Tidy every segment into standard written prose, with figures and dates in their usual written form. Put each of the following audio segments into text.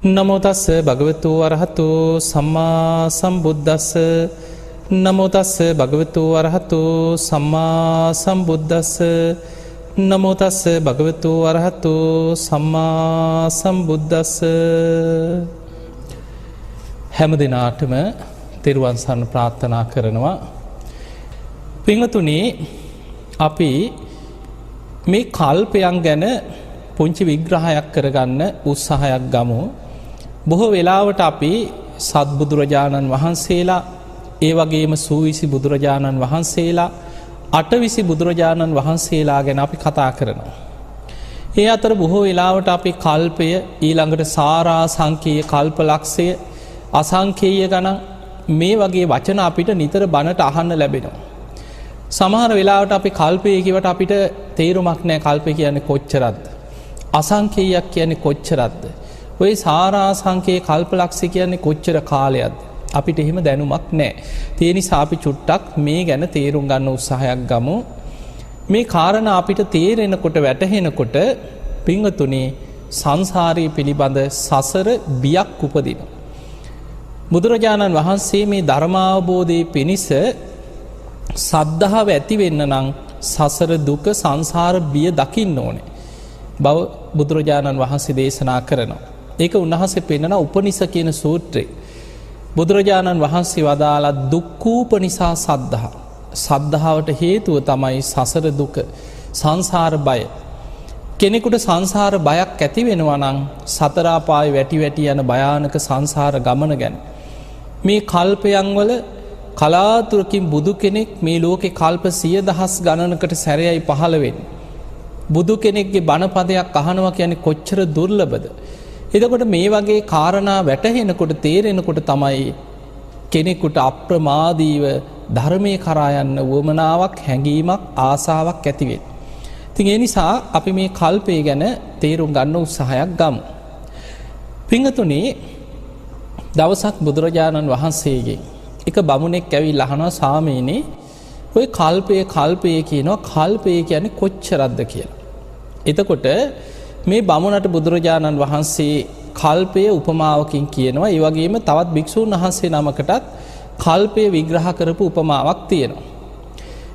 නමෝ තස්ස භගවතු අරහතු සම්මා සම්බුද්දස්ස නමෝ තස්ස භගවතු අරහතු සම්මා සම්බුද්දස්ස නමෝ තස්ස භගවතු අරහතු සම්මා සම්බුද්දස්ස. හැම දිනාටම තෙරුවන් සරණ ප්‍රාර්ථනා කරනවා. පින්වතුනි, අපි මේ කල්පයන් ගැන පුංචි විග්‍රහයක් කරගන්න උත්සාහයක් ගමු. බොහෝ වෙලාවට අපි සත්බුදුරජාණන් වහන්සේලා, ඒ වගේම සූවිසි බුදුරජාණන් වහන්සේලා, අටවිසි බුදුරජාණන් වහන්සේලා ගැන අපි කතා කරනවා. ඒ අතර බොහෝ වෙලාවට අපි කල්පය, ඊළඟට සාරා සංකේය කල්පලක්ෂය, අසංකේය ගණන්, මේ වගේ වචන අපිට නිතර බණට අහන්න ලැබෙනවා. සමහර වෙලාවට අපි කල්පය කියවට අපිට තේරුමක් නැහැ කල්පය කියන්නේ කොච්චරක්ද, අසංකේයයක් කියන්නේ කොච්චරක්ද, ඔය සාරා සංකේය කල්පලක්ෂය කියන්නේ කොච්චර කාලයක්ද, අපිට එහෙම දැනුමක් නැහැ. ඒ නිසා අපි චුට්ටක් මේ ගැන තේරුම් ගන්න උත්සාහයක් ගමු. මේ කාරණා අපිට තේරෙනකොට, වැටහෙනකොට පින්වතුනි, සංසාරය පිළිබඳ සසර බියක් උපදිනවා. බුදුරජාණන් වහන්සේ මේ ධර්මාවබෝධයේ පිණිස සද්ධාව ඇති වෙන්න නම් සසර දුක, සංසාර බිය දකින්න ඕනේ බව බුදුරජාණන් වහන්සේ දේශනා කරනවා. ඒක උන්වහන්සේ පෙන්නන උපනිෂ කියන සූත්‍රයේ. බුදුරජාණන් වහන්සේ වදාලා දුක්ඛූපනිසා සද්ධා. සද්ධාවට හේතුව තමයි සසර දුක, සංසාර බය. කෙනෙකුට සංසාර බයක් ඇති වෙනවා නම් සතර අපායේ වැටි වැටි යන භයානක සංසාර ගමන ගැන. මේ කල්පයන් වල කලාතුරකින් බුදු කෙනෙක් මේ ලෝකේ කල්ප 100,000 ගණනකට සැරයයි පහළ වෙන්නේ. බුදු කෙනෙක්ගේ බණපදයක් අහනවා කියන්නේ කොච්චර දුර්ලභද. එතකොට මේ වගේ කාරණා වැටහෙනකොට, තේරෙනකොට තමයි කෙනෙකුට අප්‍රමාදීව ධර්මයේ කරා යන්න වමනාවක්, හැඟීමක්, ආසාවක් ඇති වෙන්නේ. ඉතින් ඒ නිසා අපි මේ කල්පය ගැන තේරුම් ගන්න උත්සාහයක් ගමු. පින්වතුනි, දවසක් බුදුරජාණන් වහන්සේගෙන් එක බමුණෙක් ඇවිල්ලා අහනවා, ස්වාමීනි, ඔය කල්පය කියනවා, කල්පය කියන්නේ කොච්චරක්ද කියලා. එතකොට මේ බමුණට බුදුරජාණන් වහන්සේ කල්පය උපමාවකින් කියනවා. ඒ වගේම තවත් භික්ෂූන් වහන්සේ නමකටත් කල්පය විග්‍රහ කරපු උපමාවක් තියෙනවා.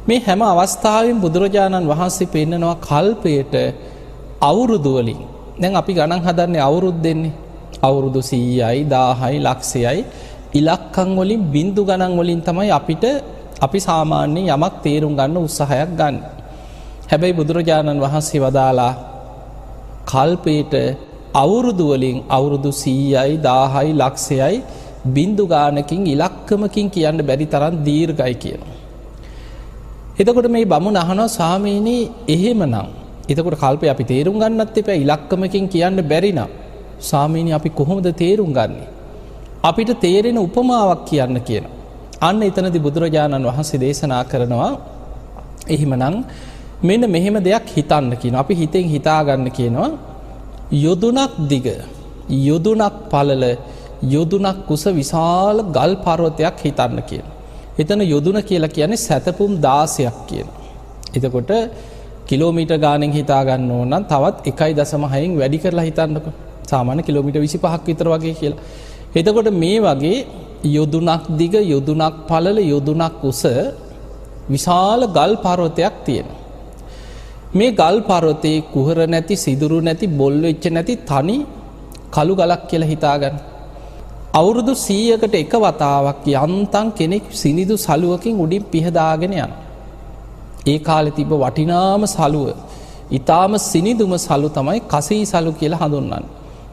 මේ හැම අවස්ථාවෙන් බුදුරජාණන් වහන්සේ පෙන්නනවා කල්පයට අවුරුදු වලින්. දැන් අපි ගණන් හදන්නේ අවුරුදු දෙන්නේ. අවුරුදු 100යි, 1000යි, ලක්ෂයයි, ඉලක්කම් වලින්, බිංදු ගණන් වලින් තමයි අපි සාමාන්‍යයෙන් යමක් තේරුම් ගන්න උත්සාහයක් ගන්න. හැබැයි බුදුරජාණන් වහන්සේ වදාලා කල්පයට අවුරුදු වලින් අවුරුදු 100යි, 1000යි, ලක්ෂයයි, බිංදු ගානකින්, ඉලක්කමකින් කියන්න බැරි තරම් දීර්ඝයි කියනවා. එතකොට මේ බමුණ අහනවා, ස්වාමීනි, එහෙමනම් එතකොට කල්පය අපි තේරුම් ගන්නත් එපා, ඉලක්කමකින් කියන්න බැරි නම් ස්වාමීනි අපි කොහොමද තේරුම් ගන්නේ? අපිට තේරෙන උපමාවක් කියන්න කියනවා. අන්න එතනදී බුදුරජාණන් වහන්සේ දේශනා කරනවා, එහෙමනම් මෙන්න මෙහෙම දෙයක් හිතන්න කියනවා. අපි හිතෙන් හිතාගන්න කියනවා, යොදුනක් දිග, යොදුනක් පළල, යොදුනක් කුස විශාල ගල් පර්වතයක් හිතන්න කියනවා. එතන යොදුන කියලා කියන්නේ සැතපුම් 16ක් කියනවා. එතකොට කිලෝමීටර් ගානෙන් හිතා ගන්න ඕන නම් තවත් 1.6න් වැඩි කරලා හිතන්නකෝ. සාමාන්‍ය කිලෝමීටර් 25ක් විතර වගේ කියලා. එතකොට මේ වගේ යොදුනක් දිග, යොදුනක් පළල, යොදුනක් උස විශාල ගල් පර්වතයක් තියෙනවා. මේ ගල් පර්වතේ කුහර නැති, සිදුරු නැති, බොල් වෙච්ච නැති තනි කළු ගලක් කියලා හිතාගන්න. අවුරුදු 100කට එක වතාවක් යන්තම් කෙනෙක් සිනිදු සලුවකින් උඩින් පිහදාගෙන යනවා. ඒ කාලේ තිබ්බ වටිනාම සලුව, ඊටාම සිනිදුම සලු තමයි කසී සලු කියලා හඳුන්වන්නේ.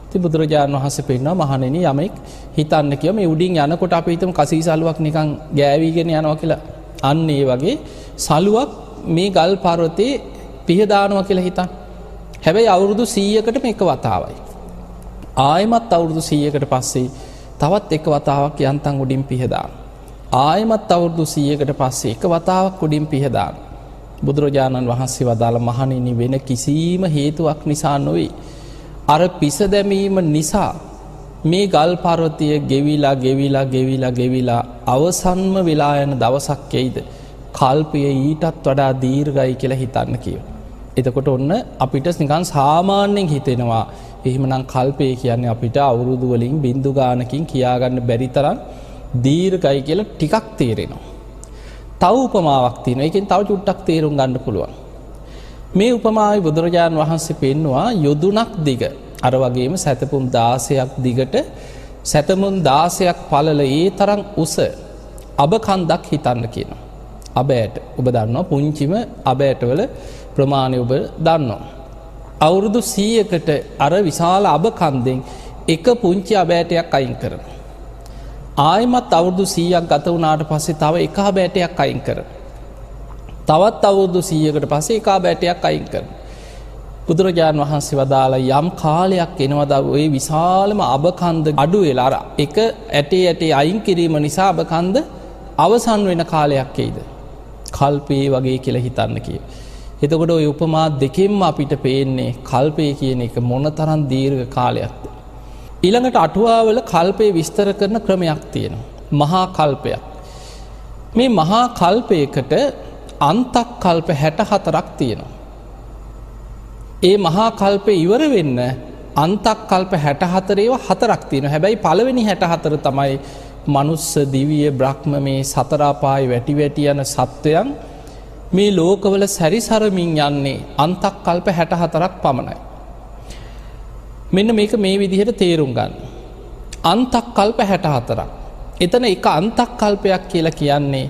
ඉතින් බුදුරජාණන් වහන්සේ පෙන්නනවා, මහණෙනි, යමෙක් හිතන්න කියව මේ උඩින් යනකොට අපි හිතමු කසී සලුවක් නිකන් ගෑවිගෙන යනවා කියලා. අන්න ඒ වගේ සලුවක් මේ ගල් පර්වතේ පිහදානවා කියලා හිතන්න. හැබැයි අවුරුදු 100කටම එක වතාවයි. ආයෙමත් අවුරුදු 100කට පස්සේ තවත් එක වතාවක් යන්තම් උඩින් පිහදාන. ආයෙමත් අවුරුදු 100කට පස්සේ එක වතාවක් උඩින් පිහදාන. බුදුරජාණන් වහන්සේ වදාළ, මහණෙනි, වෙන කිසිම හේතුවක් නිසා නොවේ. අර පිස දැමීම නිසා මේ ගල් පර්වතය ගෙවිලා අවසන්ම වෙලා යන දවසක් එයිද කල්පය ඊටත් වඩා දීර්ඝයි කියලා හිතන්න කියනවා. එතකොට ඔන්න අපිට නිකන් සාමාන්‍යයෙන් හිතෙනවා එහෙමනම් කල්පය කියන්නේ අපිට අවුරුදු වලින් බින්දු ගානකින් කියාගන්න බැරි තරම් දීර්ඝයි කියලා ටිකක් තේරෙනවා. තව උපමාවක් තියෙනවා. ඒකෙන් තව චුට්ටක් තේරුම් ගන්න පුළුවන්. මේ උපමාවේ බුදුරජාණන් වහන්සේ පෙන්නවා යොදුනක් දිග අර වගේම සැතපුම් 16ක් දිගට සැතමුම් 16ක් පළල ඒ තරම් උස අබ කන්දක් හිතන්න කියනවා. අබ ඇට ඔබ දන්නවා පුංචිම අබ ඇටවල ප්‍රමාණය ඔබ දන්නවා. අවුරුදු 100කට අර විශාල අබ කන්දෙන් එක පුංචි අබ ඇටයක් අයින් කරනවා. ආයෙමත් අවුරුදු 100ක් ගත වුණාට පස්සේ තව එක අබ ඇටයක් අයින් කරනවා. තවත් අවුරුදු 100කට පස්සේ එක අබ ඇටයක් අයින් කරනවා. බුදුරජාණන් වහන්සේ වදාලා යම් කාලයක් එනවද ওই විශාලම අබ කන්ද අඩු වෙලා අර එක ඇටේ අයින් කිරීම නිසා අබ කන්ද අවසන් වෙන කාලයක් එයිද? කල්පේ වගේ කියලා හිතන්න කිය. එතකොට ওই උපමා දෙකෙන්ම අපිට පේන්නේ කල්පය කියන එක මොනතරම් දීර්ඝ කාලයක්ද. ඊළඟට අටුවාවල කල්පය විස්තර කරන ක්‍රමයක් තියෙනවා. මහා කල්පයක්. මේ මහා කල්පයකට අන්තක් කල්ප 64ක් තියෙනවා. ඒ මහා කල්පය ඉවර වෙන්න අන්තක් කල්ප 64 ඒවා 4ක් තියෙනවා. හැබැයි පළවෙනි 64 තමයි මනුස්ස දිවිය බ්‍රහ්ම මේ සතර අපායේ වැටි වැටි යන සත්වයන් මේ ලෝකවල සැරිසරමින් යන්නේ අන්තක් කල්ප 64ක් පමණයි. මෙන්න මේක මේ විදිහට තේරුම් ගන්න. අන්තක් කල්ප 64ක්. එතන එක අන්තක් කල්පයක් කියලා කියන්නේ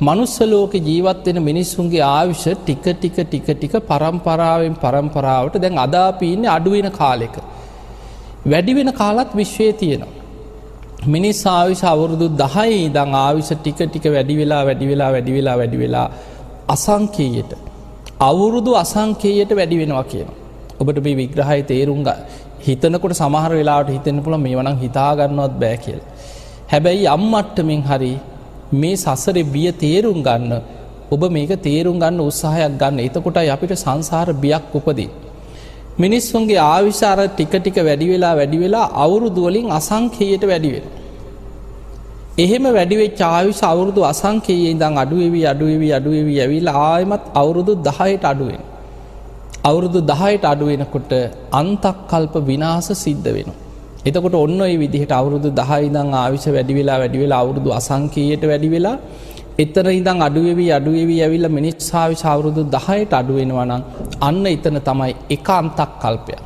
මනුස්ස ලෝකේ ජීවත් වෙන මිනිස්සුන්ගේ ආයුෂ ටික පරම්පරාවෙන් පරම්පරාවට දැන් අද අපි ඉන්නේ අඩු වෙන කාලෙක. වැඩි වෙන කාලත් විශ්වයේ තියෙනවා. මිනිස් ආයුෂ අවුරුදු 10 ඉඳන් ආයුෂ ටික වැඩි වෙලා අසංකේයයට අවුරුදු අසංකේයයට වැඩි වෙනවා කියනවා. ඔබට මේ විග්‍රහය තේරුම් හිතනකොට සමහර වෙලාවට හිතෙන්න පුළුවන් මේව නම් හිතා ගන්නවත් බෑ කියලා. හැබැයි යම් මට්ටමින් හරි මේ සසරේ බිය තේරුම් ගන්න ඔබ මේක තේරුම් ගන්න උත්සාහයක් ගන්න. එතකොටයි අපිට සංසාර බියක් උපදින්නේ. මිනිස්සුන්ගේ ආයුෂ අර ටික වැඩි වෙලා අවුරුදු වලින් අසංඛේයයට වැඩි වෙනවා. එහෙම වැඩි වෙච්ච ආයුෂ අවුරුදු අසංඛේයයෙන් ඉඳන් අඩු වෙවි ඇවිල්ලා ආයෙමත් අවුරුදු 10ට අඩු වෙනවා. අවුරුදු 10ට අඩු වෙනකොට අන්තක් කල්ප විනාශ සිද්ධ වෙනවා. එතකොට ඔන්න ඔය විදිහට අවුරුදු 10 ඉඳන් ආයුෂ වැඩි වෙලා අවුරුදු අසංඛේයයට වැඩි වෙලා එතන ඉඳන් අඩු වෙවි ඇවිල්ලා මිනිස් ආයුෂ අවුරුදු 10ට අඩු වෙනවා නම් අන්න එතන තමයි එක අන්තක් කල්පයක්.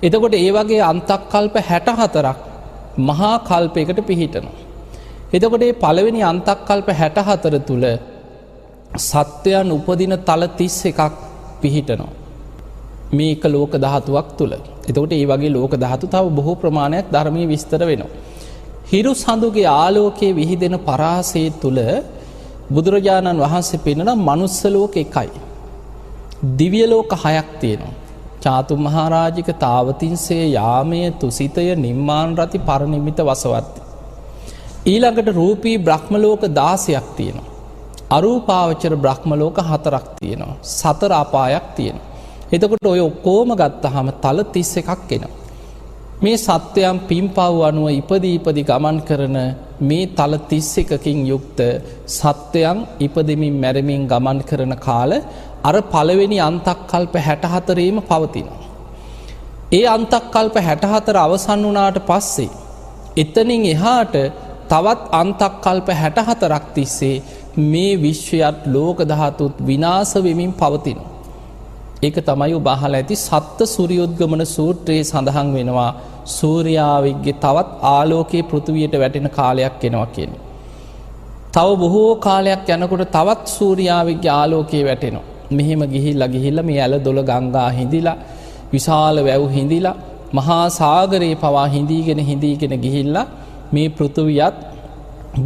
එතකොට ඒ වගේ අන්තක් කල්ප 64ක් මහා කල්පයකට පිහිටනවා. එතකොට මේ පළවෙනි අන්තක් කල්ප 64 තුල සත්වයන් උපදින තල 31ක් පිහිටනවා. මේක ලෝක ධාතුවක් තුල. එතකොට මේ වගේ ලෝක ධාතු තව බොහෝ ප්‍රමාණයක් ධර්මයේ විස්තර වෙනවා. හිරු සඳුගේ ආලෝකයේ විහිදෙන පරාසය තුල බුදුරජාණන් වහන්සේ පෙන්වන මනුස්ස ලෝක එකයි. දිව්‍ය ලෝක 6ක් තියෙනවා. චාතු මහරජික තාවතින්සේ යාමය තුසිතය නිම්මාන රති පරිනිමිත වසවත්ති. ඊළඟට රූපී බ්‍රහ්ම ලෝක 16ක් තියෙනවා. අරූපාවචර බ්‍රහ්ම ලෝක 4ක් තියෙනවා. සතර අපායක් තියෙනවා. එතකොට ඔය ඔක්කොම ගත්තාම තල 31ක් එනවා. මේ සත්වයන් පින්පව් අනුව ඉපදී ගමන් කරන මේ තල 31කින් යුක්ත සත්වයන් ඉපදෙමින් මැරෙමින් ගමන් කරන කාල අර පළවෙනි අන්තක් කල්ප 64ෙම පවතිනවා. ඒ අන්තක් කල්ප 64 අවසන් වුණාට පස්සේ එතනින් එහාට තවත් අන්තක් කල්ප 64ක් තිස්සේ මේ විශ්වයත් ලෝක ධාතුත් විනාශ වෙමින් පවතිනවා. ඒක තමයි ඔබ අහලා ඇති සත්ත්‍ය සූර්යෝද්ගමන සූත්‍රයේ සඳහන් වෙනවා සූර්යාවිගේ තවත් ආලෝකයේ පෘථිවියට වැටෙන කාලයක් එනවා කියන්නේ. තව බොහෝ කාලයක් යනකොට තවත් සූර්යාවිගේ ආලෝකයේ වැටෙනවා. මෙහෙම ගිහිල්ලා මේ ඇල දොළ ගංගා හිඳිලා විශාල වැව් හිඳිලා මහා සාගරේ පවා හිඳීගෙන ගිහිල්ලා මේ පෘථිවියත්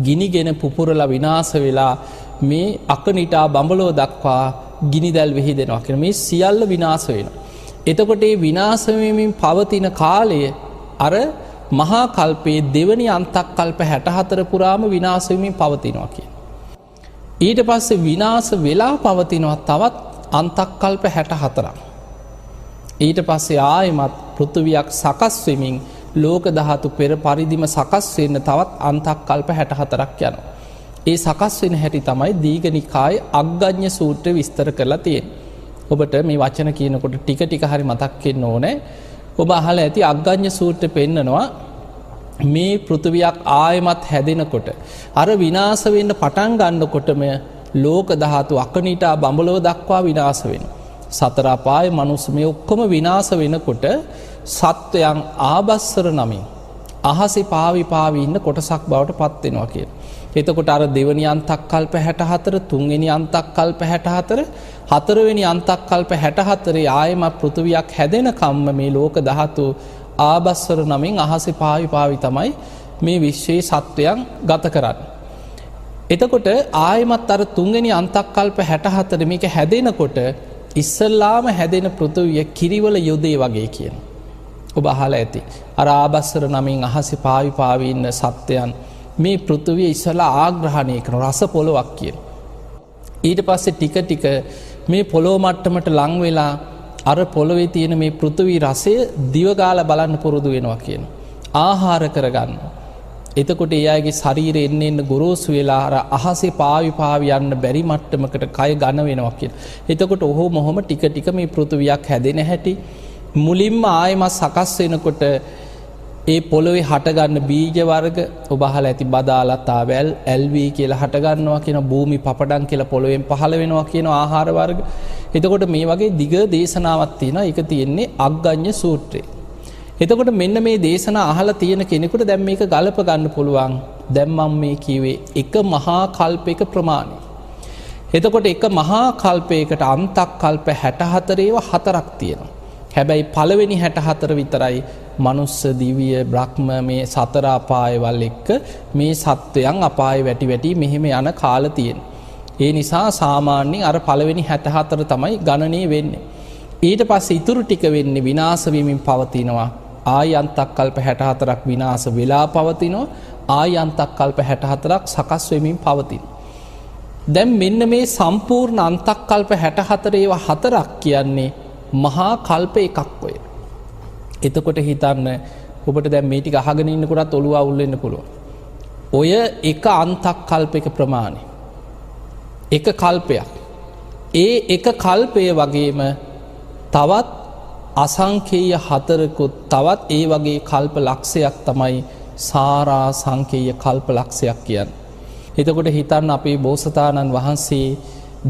ගිනිගෙන පුපුරලා විනාශ වෙලා මේ අකනිටා බඹලෝ දක්වා ගිනිදැල් විහිදෙනවා කියන මේ සියල්ල විනාශ වෙනවා. එතකොට මේ විනාශ වෙමින් පවතින කාලය අර මහා කල්පයේ දෙවනි අන්තක් කල්ප 64 පුරාම විනාශ වෙමින් පවතිනවා කියන. ඊට පස්සේ විනාශ වෙලා පවතිනවා තවත් අන්තක් කල්ප 64ක්. ඊට පස්සේ ආයෙමත් පෘථිවියක් සකස් වෙමින් ලෝක ධාතු පෙර පරිදිම සකස් වෙන්න තවත් අන්තක් කල්ප 64ක් යනවා. ඒ සකස් වෙන හැටි තමයි දීඝනිකායේ අග්ගඤ්ඤ සූත්‍රය විස්තර කරලා තියෙන්නේ. ඔබට මේ වචන කියනකොට ටික ටික හරි මතක් වෙන්න ඕනේ. ඔබ අහලා ඇති අග්ගඤ්ඤ සූත්‍රය පෙන්නනවා මේ පෘථිවියක් ආයමත් හැදෙනකොට අර විනාශ වෙන්න පටන් ගන්නකොටම ලෝක ධාතු අකනිටා බඹලව දක්වා විනාශ වෙනවා. සතර අපාය මනුස්ස මේ ඔක්කොම විනාශ වෙනකොට සත්වයන් ආබස්සර නමින් අහසේ පාවි පාවි ඉන්න කොටසක් බවට පත් වෙනවා කියන. එතකොට අර දෙවෙනි අන්තක්කල්ප 64, තුන්වෙනි අන්තක්කල්ප 64, හතරවෙනි අන්තක්කල්ප 64 ආයම පෘථිවියක් හැදෙන කම්ම මේ ලෝක ධාතු ආබස්සර නමින් අහසේ පාවි පාවි තමයි මේ විශ්වයේ සත්වයන් ගත කරන්නේ. එතකොට ආයමත් අර තුන්වෙනි අන්තක්කල්ප 64 මේක හැදෙනකොට ඉස්සල්ලාම හැදෙන පෘථිවිය කිරිවල යොදේ වගේ කියන. ඔබ අහලා ඇති. අර ආබස්සර නමින් අහසේ පාවි පාවි ඉන්න සත්වයන් මේ පෘථිවිය ඉස්සලා ආග්‍රහණය කරන රස පොළොවක් කියන. ඊට පස්සේ ටික ටික මේ පොළොව මට්ටමට ලං වෙලා අර පොළොවේ තියෙන මේ පෘථිවි රසය දිව ගාලා බලන්න පුරුදු වෙනවා කියන. ආහාර කරගන්න. එතකොට ඒ අයගේ ශරීරය එන්න ගොරෝසු වෙලා අර අහසේ පාවි පාවි යන්න බැරි මට්ටමකට කය ඝන වෙනවා කියන. එතකොට ඔහොම ටික ටික මේ පෘථිවියක් හැදෙන හැටි මුලින්ම ආයම සකස් වෙනකොට ඒ පොළොවේ හටගන්න බීජ වර්ග ඔබ අහලා ඇති බදාලතා වැල් ඇල්වී කියලා හටගන්නවා කියන භූමි පපඩම් කියලා පොළොවෙන් පහළ වෙනවා කියන ආහාර වර්ග. එතකොට මේ වගේ දිග දේශනාවක් තියෙනවා. ඒක තියෙන්නේ අග්ගඤ්ඤ සූත්‍රයේ. එතකොට මෙන්න මේ දේශනා අහලා තියෙන කෙනෙකුට දැන් මේක ගලප ගන්න පුළුවන්. දැන් මම මේ කියවේ එක මහා කල්පයක ප්‍රමාණය. එතකොට එක මහා කල්පයකට අන්තක් කල්ප 64 ඒවා හතරක් තියෙනවා. හැබැයි පළවෙනි 64 විතරයි මනුස්ස දිව්‍ය බ්‍රහ්ම මේ සතර අපායවල් එක්ක මේ සත්වයන් අපාය වැටි වැටි මෙහෙම යන කාල තියෙන. ඒ නිසා සාමාන්‍යයෙන් අර පළවෙනි 64 තමයි ගණනය වෙන්නේ. ඊට පස්සේ ඉතුරු ටික වෙන්නේ විනාශ වෙමින් පවතිනවා. ආයි අන්තක් කල්ප 64ක් විනාශ වෙලා පවතිනවා. ආයි අන්තක් කල්ප 64ක් සකස් වෙමින් පවතිනවා. දැන් මෙන්න මේ සම්පූර්ණ අන්තක් කල්ප 64 ඒවා හතරක් කියන්නේ මහා කල්ප එකක් ඔය. එතකොට හිතන්න ඔබට දැන් මේ ටික අහගෙන ඉන්නකොටත් ඔළුව අවුල් වෙන්න පුළුවන්. ඔය එක අන්තක් කල්පයක ප්‍රමාණය. එක කල්පයක්. ඒ එක කල්පය වගේම තවත් අසංඛේය හතරකුත් තවත් ඒ වගේ කල්ප ලක්ෂයක් තමයි සාරා සංඛේය කල්ප ලක්ෂයක් කියන්නේ. එතකොට හිතන්න අපේ බෝසතාණන් වහන්සේ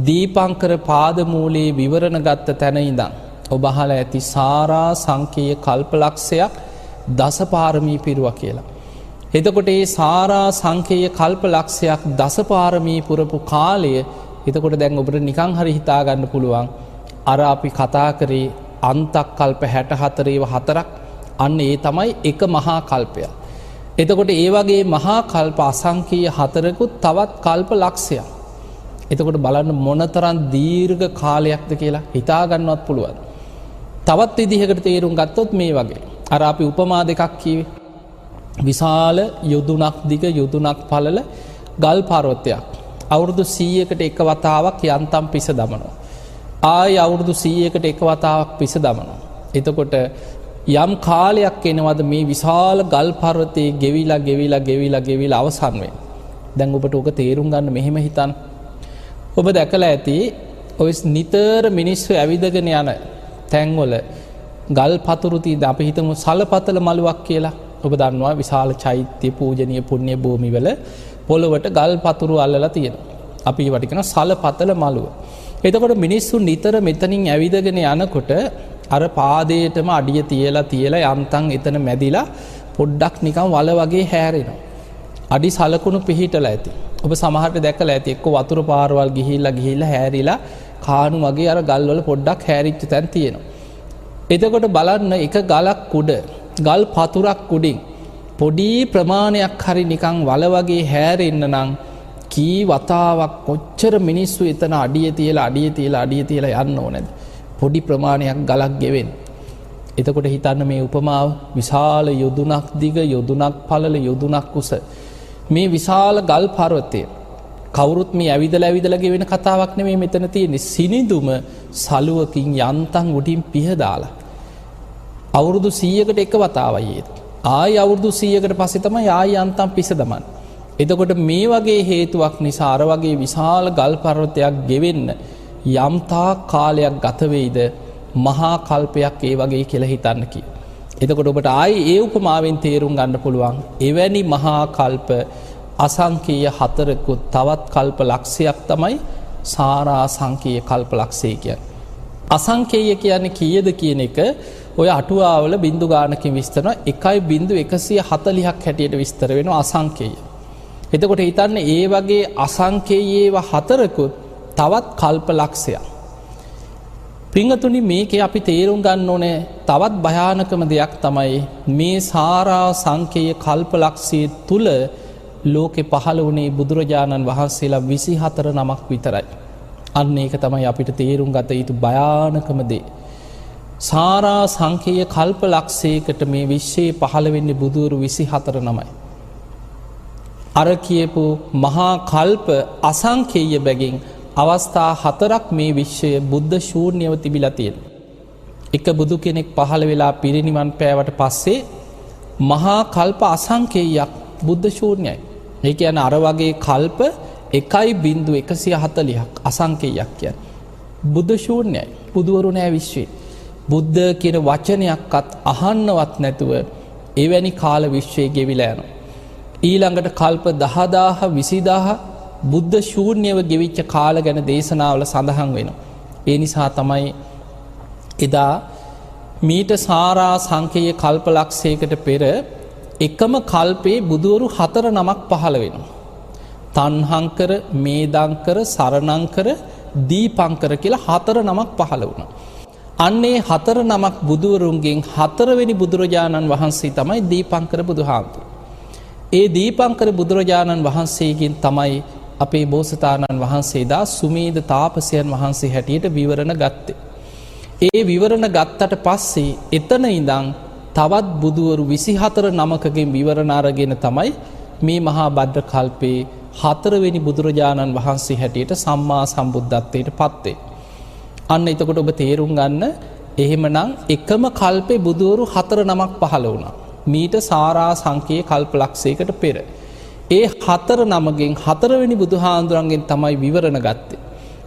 දීපංකර පාදමූලයේ විවරණ ගත්ත තැන ඉඳන් ඔබ අහලා ඇති සාරා සංඛේය කල්පලක්ෂයක් දසපාරමී පිරුවා කියලා. එතකොට මේ සාරා සංඛේය කල්පලක්ෂයක් දසපාරමී පුරපු කාලය එතකොට දැන් ඔබට නිකන් හරි හිතා ගන්න පුළුවන් අර අපි කතා කරේ අන්තක් කල්ප 64 ඒවා හතරක් අන්න ඒ තමයි එක මහා කල්පයක්. එතකොට ඒ වගේ මහා කල්ප අසංඛේය හතරකුත් තවත් කල්ප ලක්ෂයක්. එතකොට බලන්න මොනතරම් දීර්ඝ කාලයක්ද කියලා හිතා ගන්නවත් පුළුවන්. තවත් විදිහකට තේරුම් ගත්තොත් මේ වගේ. අර අපි උපමා දෙකක් කිව්වේ. විශාල යොදුනක් දිග යොදුනක් පළල ගල් පර්වතයක්. අවුරුදු 100කට එක වතාවක් යන්තම් පිස දමනවා. ආයි අවුරුදු 100කට එක වතාවක් පිස දමනවා. එතකොට යම් කාලයක් එනවද මේ විශාල ගල් පර්වතයේ ගෙවිලා අවසන් වෙන්නේ. දැන් ඔබට ඕක තේරුම් ගන්න මෙහෙම හිතන්න. ඔබ දැකලා ඇති ඔය නිතර මිනිස්සු ඇවිදගෙන යන තැන්වල ගල් පතුරු තියෙන අපි හිතමු සලපතල මළුවක් කියලා. ඔබ දන්නවා විශාල චෛත්‍ය පූජනීය පුණ්‍ය භූමිවල පොළොවට ගල් පතුරු අල්ලලා තියෙනවා. අපි ඒවට කියන සලපතල මළුව. එතකොට මිනිස්සු නිතර මෙතනින් ඇවිදගෙන යනකොට අර පාදයටම අඩිය තියලා යන්තම් එතන මැදිලා පොඩ්ඩක් නිකන් වල වගේ හැරෙනවා. අඩි සලකුණු පිහිටලා ඇති. ඔබ සමහරට දැකලා ඇති එක්ක වතුර පාරවල් ගිහිල්ලා හැරිලා කාණු වගේ අර ගල්වල පොඩ්ඩක් හැරිච්ච තැන් තියෙනවා. එතකොට බලන්න එක ගලක් උඩ ගල් පතුරක් උඩින් පොඩි ප්‍රමාණයක් හරි නිකන් වල වගේ හැරෙන්න නම් කී වතාවක් කොච්චර මිනිස්සු එතන අඩිය තියලා යන්න ඕනද? පොඩි ප්‍රමාණයක් ගලක් ගෙවෙන්න. එතකොට හිතන්න මේ උපමාව විශාල යොදුනක් දිග යොදුනක් පළල යොදුනක් උස මේ විශාල ගල් පර්වතය කවුරුත් මේ ඇවිදලා ගෙවෙන කතාවක් නෙමෙයි මෙතන තියෙන්නේ. සිනිඳුම සලුවකින් යන්තම් උඩින් පිහදාලා අවුරුදු 100කට එක වතාවයි ඒක. ආයි අවුරුදු 100කට පස්සේ තමයි ආයි යන්තම් පිස දමන්නේ. එතකොට මේ වගේ හේතුවක් නිසා අර වගේ විශාල ගල් පර්වතයක් ගෙවෙන්න යම්තා කාලයක් ගතවෙයිද මහා කල්පයක් ඒ වගේ කියලා හිතන්න කිය. එතකොට ඔබට ආයි ඒ උපමාවෙන් තේරුම් ගන්න පුළුවන් එවැනි මහා කල්ප අසංකීය හතරකුත් තවත් කල්ප ලක්ෂයක් තමයි සාරා සංකීය කල්ප ලක්ෂය කියන්නේ. අසංකේය කියන්නේ කීයද කියන එක ඔය අටුවාවල බින්දු ගානකින් විස්තර 1.140ක් හැටියට විස්තර වෙනවා අසංකේය. එතකොට හිතන්න ඒ වගේ අසංකේයේව හතරකුත් තවත් කල්ප ලක්ෂයක්. පිංගතුනි මේකේ අපි තේරුම් ගන්න ඕනේ තවත් භයානකම දෙයක් තමයි මේ සාරා සංකේය කල්ප ලක්ෂය තුල ලෝකේ පහළ වුණේ බුදුරජාණන් වහන්සේලා 24 නමක් විතරයි. අන්න ඒක තමයි අපිට තේරුම් ගත යුතු භයානකම දේ. සාරා සංකේය කල්ප ලක්ෂයකට මේ විශ්වයේ පහළ වෙන්නේ බුදුවරු 24 නමයි. අර කියපු මහා කල්ප අසංකේය බැගින් අවස්ථා 4ක් මේ විශ්වය බුද්ධ ශූන්‍යව තිබිලා තියෙනවා. එක බුදු කෙනෙක් පහළ වෙලා පිරිනිවන් පෑවට පස්සේ මහා කල්ප අසංකේයයක් බුද්ධ ශූන්‍යයි. ඒ කියන්නේ අර වගේ කල්ප 1.140ක් අසංකේයයක් කියන්නේ. බුද්ධ ශූන්‍යයි. බුදුවරු නෑ විශ්වයේ. බුද්ධ කියන වචනයක්වත් අහන්නවත් නැතුව එවැනි කාල විශ්වයේ ගෙවිලා යනවා. ඊළඟට කල්ප 10000 20000 බුද්ධ ශූන්‍යව ගෙවිච්ච කාල ගැන දේශනාවල සඳහන් වෙනවා. ඒ නිසා තමයි එදා මීට සාරා සංකේය කල්ප ලක්ෂයකට පෙර එකම කල්පේ බුදුවරු 4 නමක් පහළ වෙනවා. තණ්හංකර, මේදංකර, සරණංකර, දීපංකර කියලා 4 නමක් පහළ වුණා. අන්නේ 4 නමක් බුදුවරුන්ගෙන් 4 වෙනි බුදුරජාණන් වහන්සේ තමයි දීපංකර බුදුහාමුදුරුවෝ. ඒ දීපංකර බුදුරජාණන් වහන්සේගෙන් තමයි අපේ බෝසතාණන් වහන්සේ දා සුමේද තාපසයන් වහන්සේ හැටියට විවරණ ගත්තේ. ඒ විවරණ ගත්තට පස්සේ එතන ඉඳන් තවත් බුදුවරු 24 නමකගෙන් විවරණ අරගෙන තමයි මේ මහා භද්‍ර කල්පේ 4 වෙනි බුදුරජාණන් වහන්සේ හැටියට සම්මා සම්බුද්ධත්වයට පත් වෙන්නේ. අන්න එතකොට ඔබ තේරුම් ගන්න එහෙමනම් එකම කල්පේ බුදුවරු 4 නමක් පහළ වුණා. මීට සාරා සංකේය කල්ප ලක්ෂයකට පෙර. ඒ 4 නමගෙන් 4 වෙනි බුදුහාඳුරන්ගෙන් තමයි විවරණ ගත්තේ.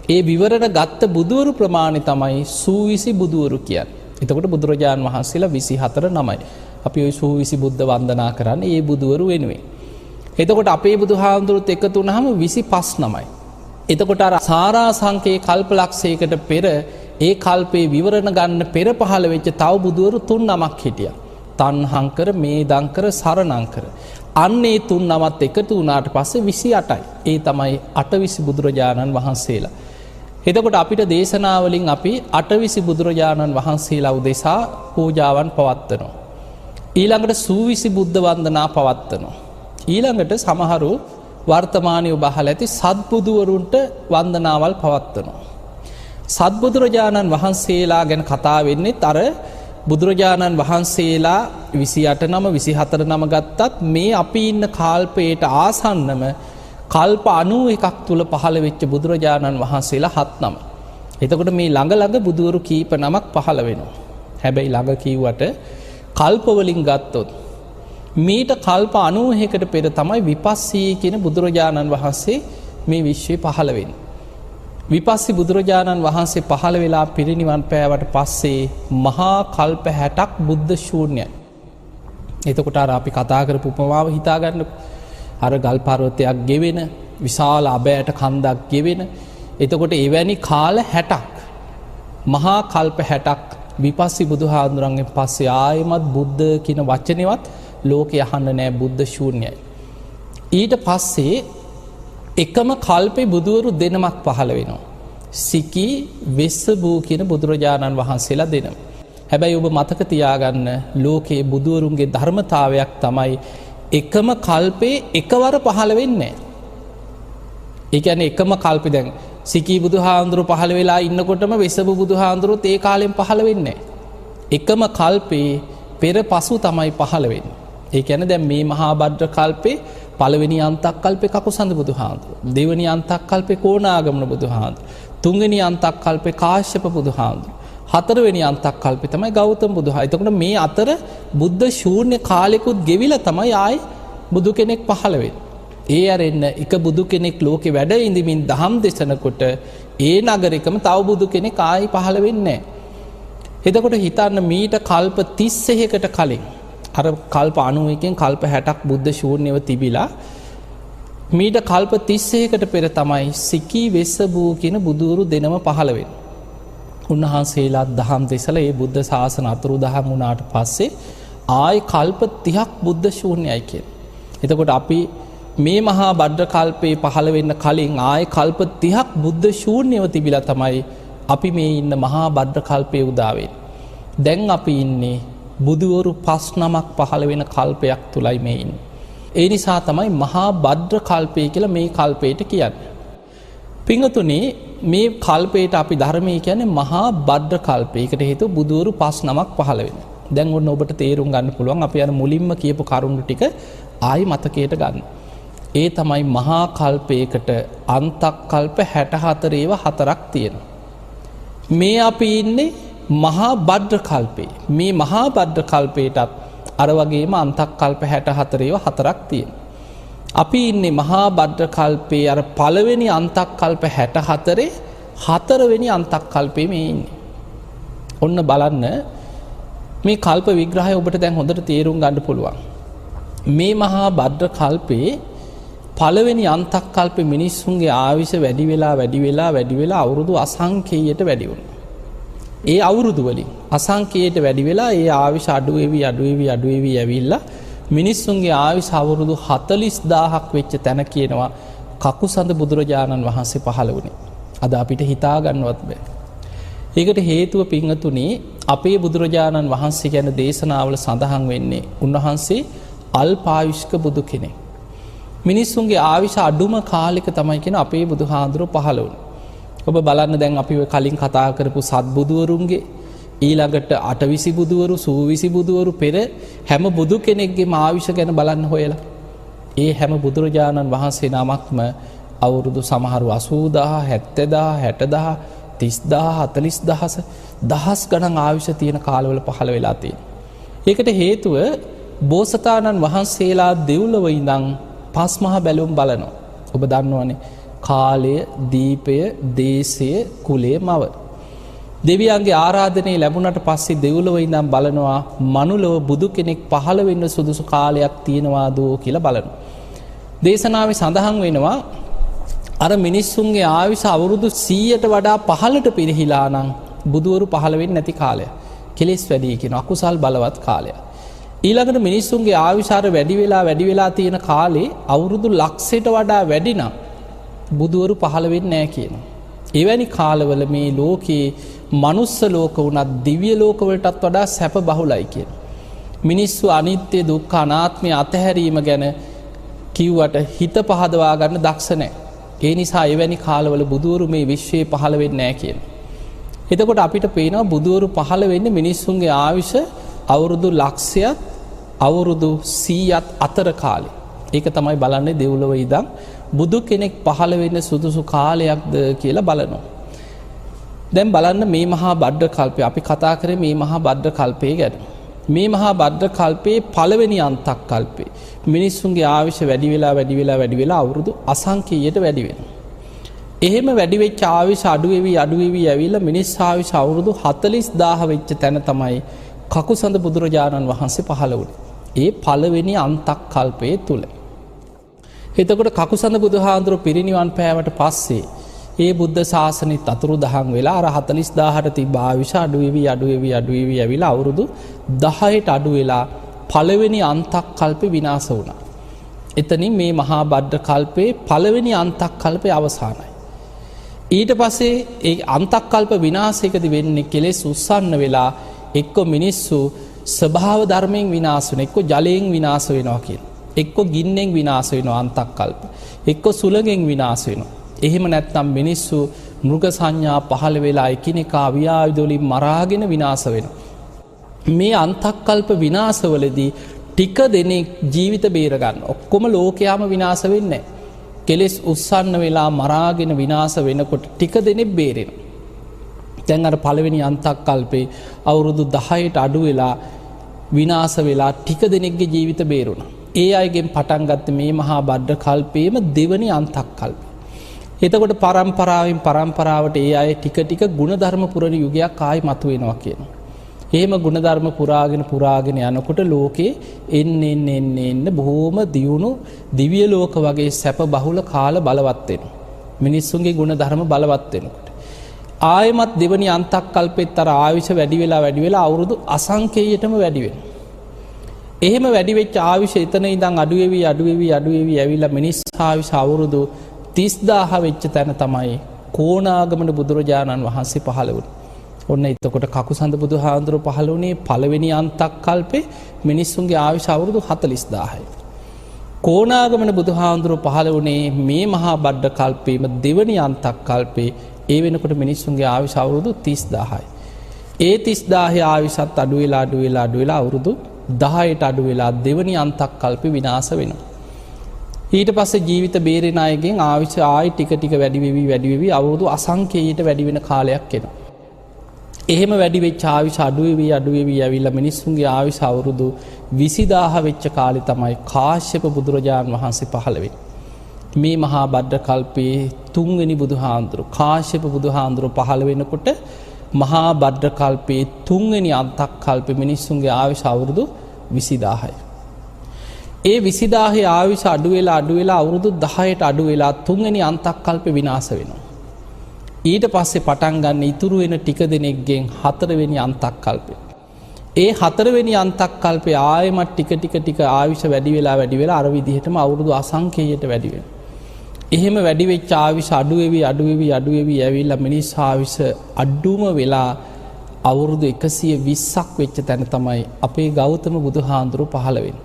ඒ විවරණ ගත්ත බුදුවරු ප්‍රමාණය තමයි සූවිසි බුදුවරු කියන්නේ. එතකොට බුදුරජාණන් වහන්සේලා 24 නමයි. අපි ওই සූවිසි බුද්ධ වන්දනා කරන්නේ ඒ බුදුවරු වෙනුවෙන්. එතකොට අපේ බුදුහාඳුරුත් එකතු වුණාම 25 නමයි. එතකොට අර සාරා සංකේය කල්ප ලක්ෂයකට පෙර ඒ කල්පේ විවරණ ගන්න පෙර පහළ වෙච්ච තව බුදුවරු 3 නමක් හිටියා. තණ්හංකර, මේදංකර, සරණංකර. අන්නේ 3 නමත් එකතු වුණාට පස්සේ 28යි. ඒ තමයි 8 බුදුරජාණන් වහන්සේලා. එතකොට අපිට දේශනාවලින් අපි 8 බුදුරජාණන් වහන්සේලා උදෙසා පූජාවන් පවත්වනවා. ඊළඟට සූවිසි බුද්ධ වන්දනා පවත්වනවා. ඊළඟට සමහරු වර්තමානයේ බහල ඇති සත්බුදුවරුන්ට වන්දනාවල් පවත්වනවා. සත්බුදුරජාණන් වහන්සේලා ගැන කතා වෙන්නේ අර බුදුරජාණන් වහන්සේලා 28 නම 24 නම ගත්තත් මේ අපි ඉන්න කාල්පයට ආසන්නම කල්ප 91ක් තුල පහළ වෙච්ච බුදුරජාණන් වහන්සේලා 7 නම. එතකොට මේ ළඟ බුදුවරු කීප නමක් පහළ වෙනවා. හැබැයි ළඟ කිව්වට කල්ප වලින් ගත්තොත් මීට කල්ප 91කට පෙර තමයි විපස්සී කියන බුදුරජාණන් වහන්සේ මේ විශ්වයේ පහළ වෙන්නේ. විපස්සී බුදුරජාණන් වහන්සේ පහළ වෙලා පිරිනිවන් පෑවට පස්සේ මහා කල්ප 60ක් බුද්ධ ශූන්‍යයි. එතකොට අර අපි කතා කරපු උපමාව හිතා ගන්නකො. අර ගල් පර්වතයක් ගෙවෙන, විශාල අබෑට කන්දක් ගෙවෙන. එතකොට එවැනි කාල 60ක් මහා කල්ප 60ක් විපස්සී බුදුහාඳුරන්ගෙන් පස්සේ ආයෙමත් බුද්ධ කියන වචනේවත් ලෝකේ අහන්න නෑ, බුද්ධ ශූන්‍යයි. ඊට පස්සේ එකම කල්පේ බුදුවරු දෙනමක් පහළ වෙනවා. සිකී, වෙස්සබූ කියන බුදුරජාණන් වහන්සේලා දෙනම. හැබැයි ඔබ මතක තියාගන්න ලෝකේ බුදුවරුන්ගේ ධර්මතාවයක් තමයි එකම කල්පේ එකවර පහළ වෙන්නේ නැහැ. ඒ කියන්නේ එකම කල්පේ දැන් සිකී බුදුහාඳුරු පහළ වෙලා ඉන්නකොටම වෙස්සබූ බුදුහාඳුරුත් ඒ කාලෙම පහළ වෙන්නේ නැහැ. එකම කල්පේ පෙර පසු තමයි පහළ වෙන්නේ. ඒ කියන්නේ දැන් මේ මහා භද්‍ර කල්පේ පළවෙනි අන්තක් කල්පේ කකුසඳ බුදුහාඳුරු, දෙවෙනි අන්තක් කල්පේ කෝණාගමන බුදුහාඳුරු, තුන්වෙනි අන්තක් කල්පේ කාශ්‍යප බුදුහාඳුරු, හතරවෙනි අන්තක් කල්පේ තමයි ගෞතම බුදුහාඳුරු. එතකොට මේ අතර බුද්ධ ශූන්‍ය කාලෙකුත් ගෙවිලා තමයි ආයි බුදු කෙනෙක් පහළ වෙන්නේ. ඒ අරෙන්න එක බුදු කෙනෙක් ලෝකෙ වැඩ ඉඳමින් දහම් දෙසනකොට ඒ නගරෙකම තව බුදු කෙනෙක් ආයි පහළ වෙන්නේ. එතකොට හිතන්න මීට කල්ප 31කට කලින් අර කල්ප 91කින් කල්ප 60ක් බුද්ධ ශූන්‍යව තිබිලා මීට කල්ප 31කට පෙර තමයි සිකී වෙස්සබූ කියන බුදුවරු දෙනම පහළ වෙන්නේ. උන්වහන්සේලා දහම් දෙසලා ඒ බුද්ධ ශාසන අතුරුදහන් වුණාට පස්සේ ආයි කල්ප 30ක් බුද්ධ ශූන්‍යයි කියන්නේ. එතකොට අපි මේ මහා භද්‍ර කල්පේ පහළ වෙන්න කලින් ආයි කල්ප 30ක් බුද්ධ ශූන්‍යව තිබිලා තමයි අපි මේ ඉන්න මහා භද්‍ර කල්පේ උදා වෙන්නේ. දැන් අපි ඉන්නේ බුදුවරු 5 නමක් පහළ වෙන කල්පයක් තුලයි මේ ඉන්නේ. ඒ නිසා තමයි මහා භද්‍ර කල්පය කියලා මේ කල්පයට කියන්නේ. පින්වතුනි මේ කල්පයට අපි ධර්මයේ කියන්නේ මහා භද්‍ර කල්පය. ඒකට හේතුව බුදුවරු 5 නමක් පහළ වෙන. දැන් ඔන්න ඔබට තේරුම් ගන්න පුළුවන් අපි අර මුලින්ම කියපු කරුණු ටික ආයි මතකයට ගන්න. ඒ තමයි මහා කල්පයකට අන්තක් කල්ප 64 ඒවා 4ක් තියෙනවා. මේ අපි ඉන්නේ මහා භද්‍ර කල්පේ. මේ මහා භද්‍ර කල්පයටත් අර වගේම අන්තක් කල්ප 64 ඒවා 4ක් තියෙනවා. අපි ඉන්නේ මහා භද්‍ර කල්පේ අර පළවෙනි අන්තක් කල්ප 64 හතරවෙනි අන්තක් කල්පේ මේ ඉන්නේ. ඔන්න බලන්න මේ කල්ප විග්‍රහය ඔබට දැන් හොඳට තේරුම් ගන්න පුළුවන්. මේ මහා භද්‍ර කල්පේ පළවෙනි අන්තක් කල්පේ මිනිස්සුන්ගේ ආයුෂ වැඩි වෙලා අවුරුදු අසංඛේයයට වැඩි වුණා. ඒ අවුරුදු වලින් අසංඛේයයට වැඩි වෙලා ඒ ආයුෂ අඩු වෙවි ඇවිල්ලා මිනිස්සුන්ගේ ආයුෂ අවුරුදු 40000ක් වෙච්ච තැන කියනවා කකුසඳ බුදුරජාණන් වහන්සේ පහළ වුණේ. අද අපිට හිතා ගන්නවත් බෑ. ඒකට හේතුව පින්වතුනි අපේ බුදුරජාණන් වහන්සේ ගැන දේශනාවල සඳහන් වෙන්නේ උන්වහන්සේ අල්පායුෂ්ක බුදු කෙනෙක්. මිනිස්සුන්ගේ ආයුෂ අඩුම කාලෙක තමයි කියන අපේ බුදුහාඳුරෝ පහළ වුණේ. ඔබ බලන්න දැන් අපි කලින් කතා කරපු සත්බුදුවරුන්ගේ ඊළඟට අටවිසි බුදුවරු සූවිසි බුදුවරු පෙර හැම බුදු කෙනෙක්ගේ ආයුෂ ගැන බලන්න හොයලා. ඒ හැම බුදුරජාණන් වහන්සේ නමක්ම අවුරුදු සමහරු 80000 70000 60000 30000 දහස් ගණන් ආයුෂ තියෙන කාලවල පහළ වෙලා තියෙනවා. ඒකට හේතුව බෝසතාණන් වහන්සේලා දෙව්ලොව ඉඳන් පස් මහා බැලුම් බලනවා. ඔබ දන්නවනේ කාලය, දීපය, දේශය, කුලය, මව. දෙවියන්ගේ ආරාධනය ලැබුණට පස්සේ දෙව්ලොව ඉඳන් බලනවා මනුලොව බුදු කෙනෙක් පහළ වෙන්න සුදුසු කාලයක් තියෙනවාද කියලා බලනවා. දේශනාවේ සඳහන් වෙනවා අර මිනිස්සුන්ගේ ආයුෂ අවුරුදු 100ට වඩා පහළට පිරිහිලා නම් බුදුවරු පහළ වෙන්නේ නැති කාලය. කෙලෙස් වැඩි කියන අකුසල් බලවත් කාලය. ඊළඟට මිනිස්සුන්ගේ ආයුෂ වැඩි වෙලා තියෙන කාලේ අවුරුදු ලක්ෂයට වඩා වැඩි නම් බුදුවරු පහළ වෙන්නේ නැහැ කියනවා. එවැනි කාලවල මේ ලෝකේ මනුස්ස ලෝක වුණත් දිව්‍ය ලෝකවලටත් වඩා සැප බහුලයි කියන. මිනිස්සු අනිත්‍ය දුක්ඛ අනාත්මය අතහැරීම ගැන කිව්වට හිත පහදවා ගන්න දක්ෂ නැහැ. ඒ නිසා එවැනි කාලවල බුදුවරු මේ විශ්වයේ පහළ වෙන්නේ නැහැ කියන. එතකොට අපිට පේනවා බුදුවරු පහළ වෙන්නේ මිනිස්සුන්ගේ ආයුෂ අවුරුදු ලක්ෂයත් අවුරුදු 100ත් අතර කාලේ. ඒක තමයි බලන්නේ දෙව්ලොව ඉඳන් බුදු කෙනෙක් පහළ වෙන්න සුදුසු කාලයක්ද කියලා බලනවා. දැන් බලන්න මේ මහා භද්‍ර කල්පය අපි කතා කරේ මේ මහා භද්‍ර කල්පය ගැන. මේ මහා භද්‍ර කල්පයේ පළවෙනි අන්තක් කල්පේ මිනිස්සුන්ගේ ආයුෂ වැඩි වෙලා අවුරුදු අසංඛේයයට වැඩි වෙනවා. එහෙම වැඩි වෙච්ච ආයුෂ අඩු වෙවි ඇවිල්ලා මිනිස් ආයුෂ අවුරුදු 40000 වෙච්ච තැන තමයි කකුසඳ බුදුරජාණන් වහන්සේ පහළ වුණේ. ඒ පළවෙනි අන්තක් කල්පයේ තුල. එතකොට කකුසඳ බුදුහාඳුරු පිරිනිවන් පෑවට පස්සේ ඒ බුද්ධ ශාසනෙත් අතුරුදහන් වෙලා අර 40000ට තිබ්බ ආයුෂ අඩු වෙවි ඇවිල්ලා අවුරුදු 10ට අඩු වෙලා පළවෙනි අන්තක් කල්පේ විනාශ වුණා. එතනින් මේ මහා භද්‍ර කල්පේ පළවෙනි අන්තක් කල්පේ අවසానයි. ඊට පස්සේ ඒ අන්තක් කල්ප විනාශයකදී වෙන්නේ කෙලෙස් උස්සන්න වෙලා එක්ක මිනිස්සු ස්වභාව ධර්මයෙන් විනාශ වෙනවා, එක්ක ජලයෙන් විනාශ වෙනවා කියන. එක්ක ගින්නෙන් විනාශ වෙනවා අන්තක් කල්ප. එක්ක සුළඟෙන් විනාශ වෙනවා. එහෙම නැත්නම් මිනිස්සු මෘග සංඥා පහළ වෙලා එකිනෙකා ව්‍යායුධ වලින් මරාගෙන විනාශ වෙනවා. මේ අන්තක් කල්ප විනාශවලදී ටික දෙනෙක් ජීවිත බේර ගන්න. ඔක්කොම ලෝකයාම විනාශ වෙන්නේ නැහැ. කෙලෙස් උස්සන්න වෙලා මරාගෙන විනාශ වෙනකොට ටික දෙනෙක් බේරෙනවා. දැන් අර පළවෙනි අන්තක් කල්පේ අවුරුදු 10ට අඩු වෙලා විනාශ වෙලා ටික දෙනෙක්ගේ ජීවිත බේරුණා. ඒ අයගෙන් පටන් ගත්ත මේ මහා බද්ද කල්පයේම දෙවනි අන්තක් කල්පය. එතකොට පරම්පරාවෙන් පරම්පරාවට ඒ අය ටික ටික ගුණධර්ම පුරන යුගයක් ආයි මතුවෙනවා කියනවා. එහෙම ගුණධර්ම පුරාගෙන යනකොට ලෝකේ එන්න බොහෝම දියුණු දිව්‍ය ලෝක වගේ සැප බහුල කාල බලවත් වෙනවා. මිනිස්සුන්ගේ ගුණධර්ම බලවත් වෙනකොට ආයමත් දෙවනි අන්තක් කල්පෙත් අර ආයුෂ වැඩි වෙලා අවුරුදු අසංකේයයටම වැඩි වෙනවා. එහෙම වැඩි වෙච්ච ආයුෂ එතන ඉඳන් අඩු වෙවි ඇවිල්ලා මිනිස් ආයුෂ අවුරුදු 30000 වෙච්ච තැන තමයි කෝණාගමන බුදුරජාණන් වහන්සේ පහළ වුණේ. ඔන්න එතකොට කකුසඳ බුදුහාඳුර පහළ වුණේ පළවෙනි අන්තක් කල්පේ මිනිස්සුන්ගේ ආයුෂ අවුරුදු 40000යි. කෝණාගමන බුදුහාඳුර පහළ වුණේ මේ මහා බද්ද කල්පේම දෙවනි අන්තක් කල්පේ. ඒ වෙනකොට මිනිස්සුන්ගේ ආයුෂ අවුරුදු 30000යි. ඒ 30000 ආයුෂත් අඩු වෙලා අවුරුදු 10ට අඩු වෙලා දෙවනි අන්තක් කල්පේ විනාශ වෙනවා. ඊට පස්සේ ජීවිත බේරෙන අයගෙන් ආයුෂ ආයි ටික වැඩි වෙවි අවුරුදු අසංකේයයට වැඩි වෙන කාලයක් එනවා. එහෙම වැඩි වෙච්ච ආයුෂ අඩු වෙවි ඇවිල්ලා මිනිස්සුන්ගේ ආයුෂ අවුරුදු 20000 වෙච්ච කාලේ තමයි කාශ්‍යප බුදුරජාණන් වහන්සේ පහළ වෙන්නේ. මේ මහා බද්ද කල්පයේ තුන්වෙනි බුදුහාඳුරු කාශ්‍යප බුදුහාඳුරු පහළ වෙනකොට මහා බද්ද කල්පයේ තුන්වෙනි අන්තක් කල්පේ මිනිස්සුන්ගේ ආයුෂ අවුරුදු 20000යි. ඒ 20000 ආයුෂ අඩු වෙලා අවුරුදු 10ට අඩු වෙලා තුන්වෙනි අන්තක් කල්පේ විනාශ වෙනවා. ඊට පස්සේ පටන් ගන්න ඉතුරු වෙන ටික දෙනෙක්ගෙන් හතරවෙනි අන්තක් කල්පේ. ඒ හතරවෙනි අන්තක් කල්පේ ආයෙමත් ටික ආයුෂ වැඩි වෙලා අර විදිහටම අවුරුදු අසංකේයයට වැඩි වෙනවා. එහෙම වැඩි වෙච්ච ආයුෂ අඩු වෙවි ඇවිල්ලා මිනිස් ආයුෂ අඩුම වෙලා අවුරුදු 120ක් වෙච්ච තැන තමයි අපේ ගෞතම බුදුහාඳුරු පහළ වෙන්නේ.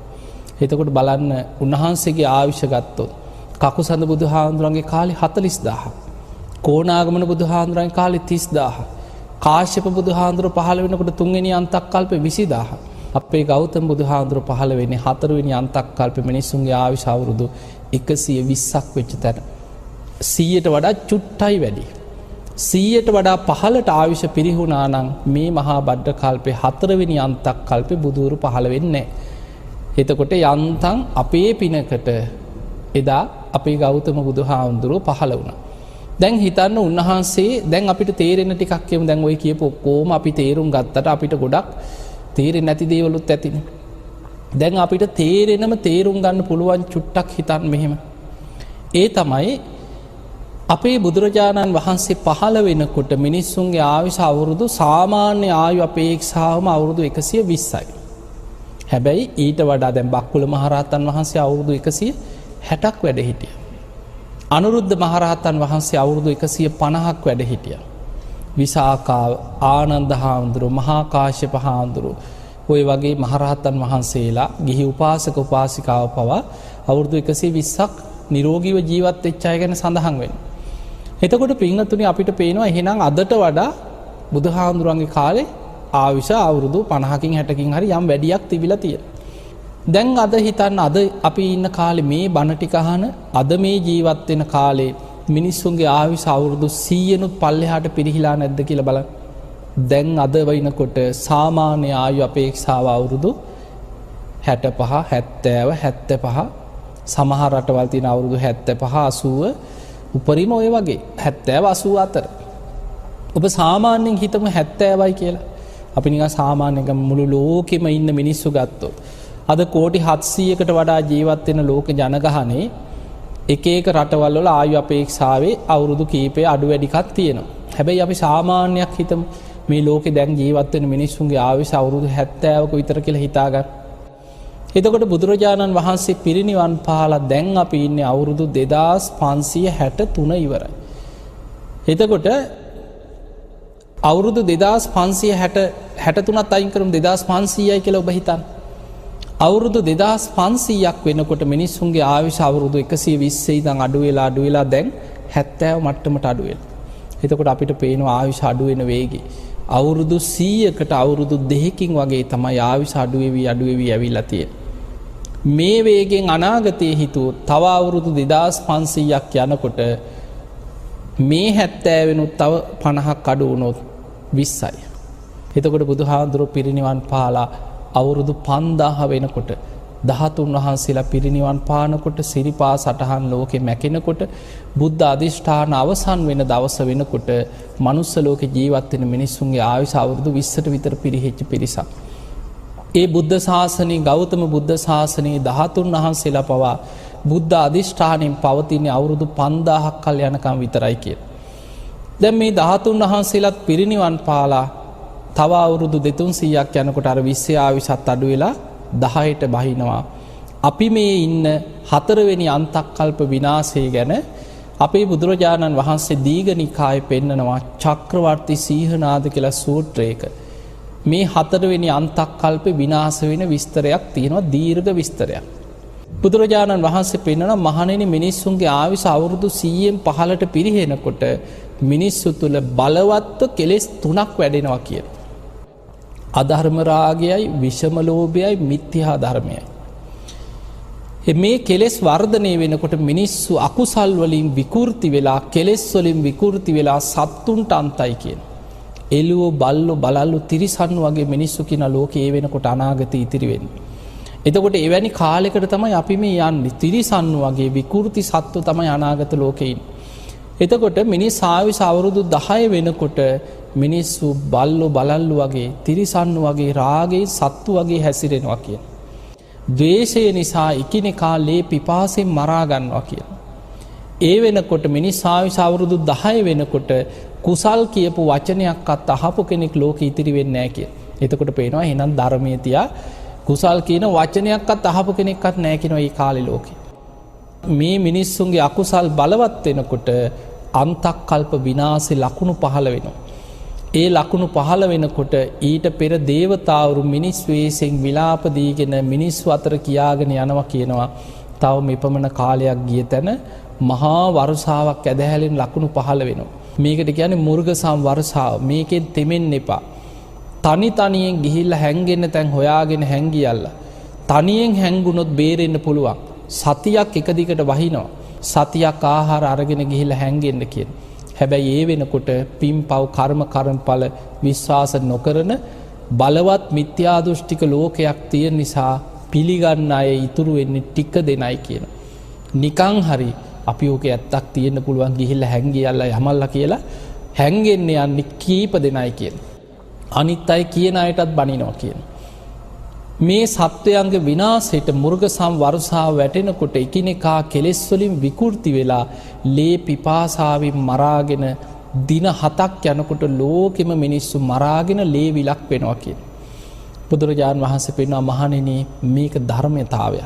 එතකොට බලන්න උන්වහන්සේගේ ආයුෂ ගත්තොත් කකුසඳ බුදුහාඳුරන්ගේ කාලේ 40000. කෝණාගමන බුදුහාඳුරන්ගේ කාලේ 30000. කාශ්‍යප බුදුහාඳුර පහළ වෙනකොට තුන්වෙනි අන්තක් කල්පේ 20000. අපේ ගෞතම බුදුහාඳුර පහළ වෙන්නේ හතරවෙනි අන්තක් කල්පේ මිනිස්සුන්ගේ ආයුෂ අවුරුදු 120ක් වෙච්ච තැන. 100ට වඩා චුට්ටයි වැඩි. 100ට වඩා පහළට ආයුෂ පිරිහුණා නම් මේ මහා බද්ද කල්පේ හතරවෙනි අන්තක් කල්පේ බුදුරු පහළ වෙන්නේ නැහැ. එතකොට යන්තම් අපේ පිනකට එදා අපේ ගෞතම බුදුහාඳුරෝ පහළ වුණා. දැන් හිතන්න උන්වහන්සේ දැන් අපිට තේරෙන ටිකක් කියමු. දැන් ඔය කියපු ඔක්කොම අපි තේරුම් ගත්තට අපිට ගොඩක් තේරෙන්නේ නැති දේවලුත් ඇතිනේ. දැන් අපිට තේරුම් ගන්න පුළුවන් චුට්ටක් හිතන්න මෙහෙම. ඒ තමයි අපේ බුදුරජාණන් වහන්සේ පහළ වෙනකොට මිනිස්සුන්ගේ ආයුෂ අවුරුදු සාමාන්‍ය ආයු අපේක්ෂාවම අවුරුදු 120යි. හැබැයි ඊට වඩා දැන් බක්කුල මහරහතන් වහන්සේ අවුරුදු 160ක් වැඩ හිටියා. අනුරුද්ධ මහරහතන් වහන්සේ අවුරුදු 150ක් වැඩ හිටියා. විසාකා ආනන්ද හාමුදුරුවෝ මහා කාශ්‍යප හාමුදුරුවෝ ඔය වගේ මහරහතන් වහන්සේලා ගිහි උපාසක උපාසිකාව පවා අවුරුදු 120ක් නිරෝගීව ජීවත් වෙච්ච අය ගැන සඳහන් වෙනවා. එතකොට පින්වත්නි අපිට පේනවා එහෙනම් අදට වඩා බුදුහාමුදුරන්ගේ කාලේ ආයුෂ අවුරුදු 50කින් 60කින් හරි යම් වැඩියක් තිබිලා තියෙනවා. දැන් අද හිතන්න අද අපි ඉන්න කාලේ මේ බණ ටික අහන අද මේ ජීවත් වෙන කාලේ මිනිස්සුන්ගේ ආයුෂ අවුරුදු 100නුත් පල්ලෙහාට පිරිහිලා නැද්ද කියලා බලන්න. දැන් අද වෙනකොට සාමාන්‍ය ආයු අපේක්ෂාව අවුරුදු 65 70 75 සමහර රටවල් තියෙන අවුරුදු 75 80 උපරිම ඔය වගේ 70 80 අතර. ඔබ සාමාන්‍යයෙන් හිතමු 70යි කියලා. අපි නිකන් සාමාන්‍යයෙන් මුළු ලෝකෙම ඉන්න මිනිස්සු ගත්තොත් අද කෝටි 700කට වඩා ජීවත් වෙන ලෝක ජනගහනේ එක රටවල් වල ආයු අපේක්ෂාවේ අවුරුදු කීපය අඩු වැඩිකක් තියෙනවා. හැබැයි අපි සාමාන්‍යයක් හිතමු මේ ලෝකේ දැන් ජීවත් වෙන මිනිස්සුන්ගේ ආයුෂ අවුරුදු 70ක විතර කියලා හිතාගන්න. එතකොට බුදුරජාණන් වහන්සේ පිරිනිවන් පාලා දැන් අපි ඉන්නේ අවුරුදු 2563 ඉවරයි. එතකොට අවුරුදු 2563ත් අයින් කරමු 2500යි කියලා ඔබ හිතන්න. අවුරුදු 2500ක් වෙනකොට මිනිස්සුන්ගේ ආයුෂ අවුරුදු 120 ඉඳන් අඩු වෙලා දැන් 70 මට්ටමට අඩු වෙනවා. එතකොට අපිට පේනවා ආයුෂ අඩු වෙන වේගය. අවුරුදු 100කට අවුරුදු 2කින් වගේ තමයි ආයුෂ අඩු වෙවි ඇවිල්ලා තියෙන්නේ. මේ වේගෙන් අනාගතයේ හිතුවොත් තව අවුරුදු 2500ක් යනකොට මේ 70 වෙනුත් තව 50ක් අඩු වුණොත් 20යි. එතකොට බුදුහාඳුරෝ පිරිනිවන් පාලා අවුරුදු 5000 වෙනකොට ධාතුන් වහන්සේලා පිරිනිවන් පානකොට සිරිපා සටහන් ලෝකෙ මැකෙනකොට බුද්ධ අධිෂ්ඨාන අවසන් වෙන දවස වෙනකොට මනුස්ස ලෝකෙ ජීවත් වෙන මිනිස්සුන්ගේ ආයුෂ අවුරුදු 20ට විතර පිරිහෙච්ච පිරිසක්. ඒ බුද්ධ ශාසනයේ ගෞතම බුද්ධ ශාසනයේ ධාතුන් වහන්සේලා පවා බුද්ධ අධිෂ්ඨානයෙන් පවතින අවුරුදු 5000ක් කල් යනකම් විතරයි කියලා. දැන් මේ ධාතුන් වහන්සේලාත් පිරිනිවන් පාලා තව අවුරුදු 200ක් යනකොට අර 20 ආයුෂත් අඩු වෙලා 10ට බහිනවා. අපි මේ ඉන්න 4 වෙනි අන්තක්කල්ප විනාශය ගැන අපේ බුදුරජාණන් වහන්සේ දීඝනිකායේ පෙන්නනවා චක්‍රවර්ති සීහනාද කියලා සූත්‍රයක. මේ 4 වෙනි අන්තක්කල්ප විනාශ වෙන විස්තරයක් තියෙනවා, දීර්ඝ විස්තරයක්. බුදුරජාණන් වහන්සේ පෙන්නනවා මහණෙනි මිනිස්සුන්ගේ ආයුෂ අවුරුදු 100න් 15ට පිරිහෙනකොට මිනිස්සු තුල බලවත්ව කෙලෙස් 3ක් වැඩෙනවා කියලා. අධර්ම රාගයයි, විෂම ලෝභයයි, මිත්‍යා ධර්මයයි. මේ කෙලෙස් වර්ධනය වෙනකොට මිනිස්සු අකුසල් වලින් විකෘති වෙලා, කෙලෙස් වලින් විකෘති වෙලා සත්තුන්ට අන්තයි කියන. එළුවෝ, බල්ලෝ, බලල්ලෝ, තිරිසන් වගේ මිනිස්සු කින ලෝකේ ඒ වෙනකොට අනාගතේ ඉතිරි වෙන්නේ. එතකොට එවැනි කාලයකට තමයි අපි මේ යන්නේ. තිරිසන් වගේ විකෘති සත්තු තමයි අනාගත ලෝකේ ඉන්නේ. එතකොට මිනිස් ආයුෂ අවුරුදු 10 වෙනකොට මිනිස්සු බල්ලෝ, බලල්ලෝ වගේ, තිරිසන් වගේ, රාගයේ සත්තු වගේ හැසිරෙනවා කියන. ද්වේෂය නිසා එකිනෙකා ලේ පිපාසයෙන් මරා ගන්නවා කියන. ඒ වෙනකොට මිනිස් ආයුෂ අවුරුදු 10 වෙනකොට කුසල් කියපු වචනයක්වත් අහපු කෙනෙක් ලෝකෙ ඉතිරි වෙන්නේ නැහැ කියන. එතකොට පේනවා එහෙනම් ධර්මයේ තියා කුසල් කියන වචනයක්වත් අහපු කෙනෙක්වත් නැහැ කියනවා මේ කාලේ ලෝකෙ. මේ මිනිස්සුන්ගේ අකුසල් බලවත් වෙනකොට අන්තක්කල්ප විනාශේ ලකුණු පහළ වෙනවා. ඒ ලකුණු පහළ වෙනකොට ඊට පෙර දේවතාවරු මිනිස් වෙස්ෙන් විලාප දීගෙන මිනිස්සු අතර කියාගෙන යනවා කියනවා තව මෙපමණ කාලයක් ගිය තැන මහා වර්ෂාවක් ඇදහැලෙන් ලකුණු පහළ වෙනවා. මේකට කියන්නේ මුර්ගසම් වර්ෂාව. මේකෙන් තෙමෙන්න එපා. තනි තනියෙන් ගිහිල්ලා හැංගෙන්න තැන් හොයාගෙන හැංගියල්ලා. තනියෙන් හැංගුණොත් බේරෙන්න පුළුවන්. සතියක් එක දිගට වහිනවා. සතියක් ආහාර අරගෙන ගිහිල්ලා හැංගෙන්න කියන. හැබැයි ඒ වෙනකොට පින් පව් කර්ම කර්මඵල විශ්වාස නොකරන බලවත් මිත්‍යා දෘෂ්ටික ලෝකයක් තියෙන නිසා පිළිගන්න අය ඉතුරු වෙන්නේ ටික දෙනයි කියන. නිකං හරි අපි ඕක ඇත්තක් තියෙන්න පුළුවන් ගිහිල්ලා හැංගියල්ලා යමල්ලා කියලා හැංගෙන්න යන්නේ කීප දෙනයි කියන. අනිත් අය කියන අයටත් බනිනවා කියන. මේ සත්වයන්ගේ විනාශයට මුර්ගසම් වර්ෂාව වැටෙනකොට එකිනෙකා කෙලෙස් වලින් විකෘති වෙලා ලේ පිපාසාවෙන් මරාගෙන දින 7ක් යනකොට ලෝකෙම මිනිස්සු මරාගෙන ලේ විලක් වෙනවා කියන. බුදුරජාණන් වහන්සේ පෙන්වනවා මහණෙනි මේක ධර්මතාවය.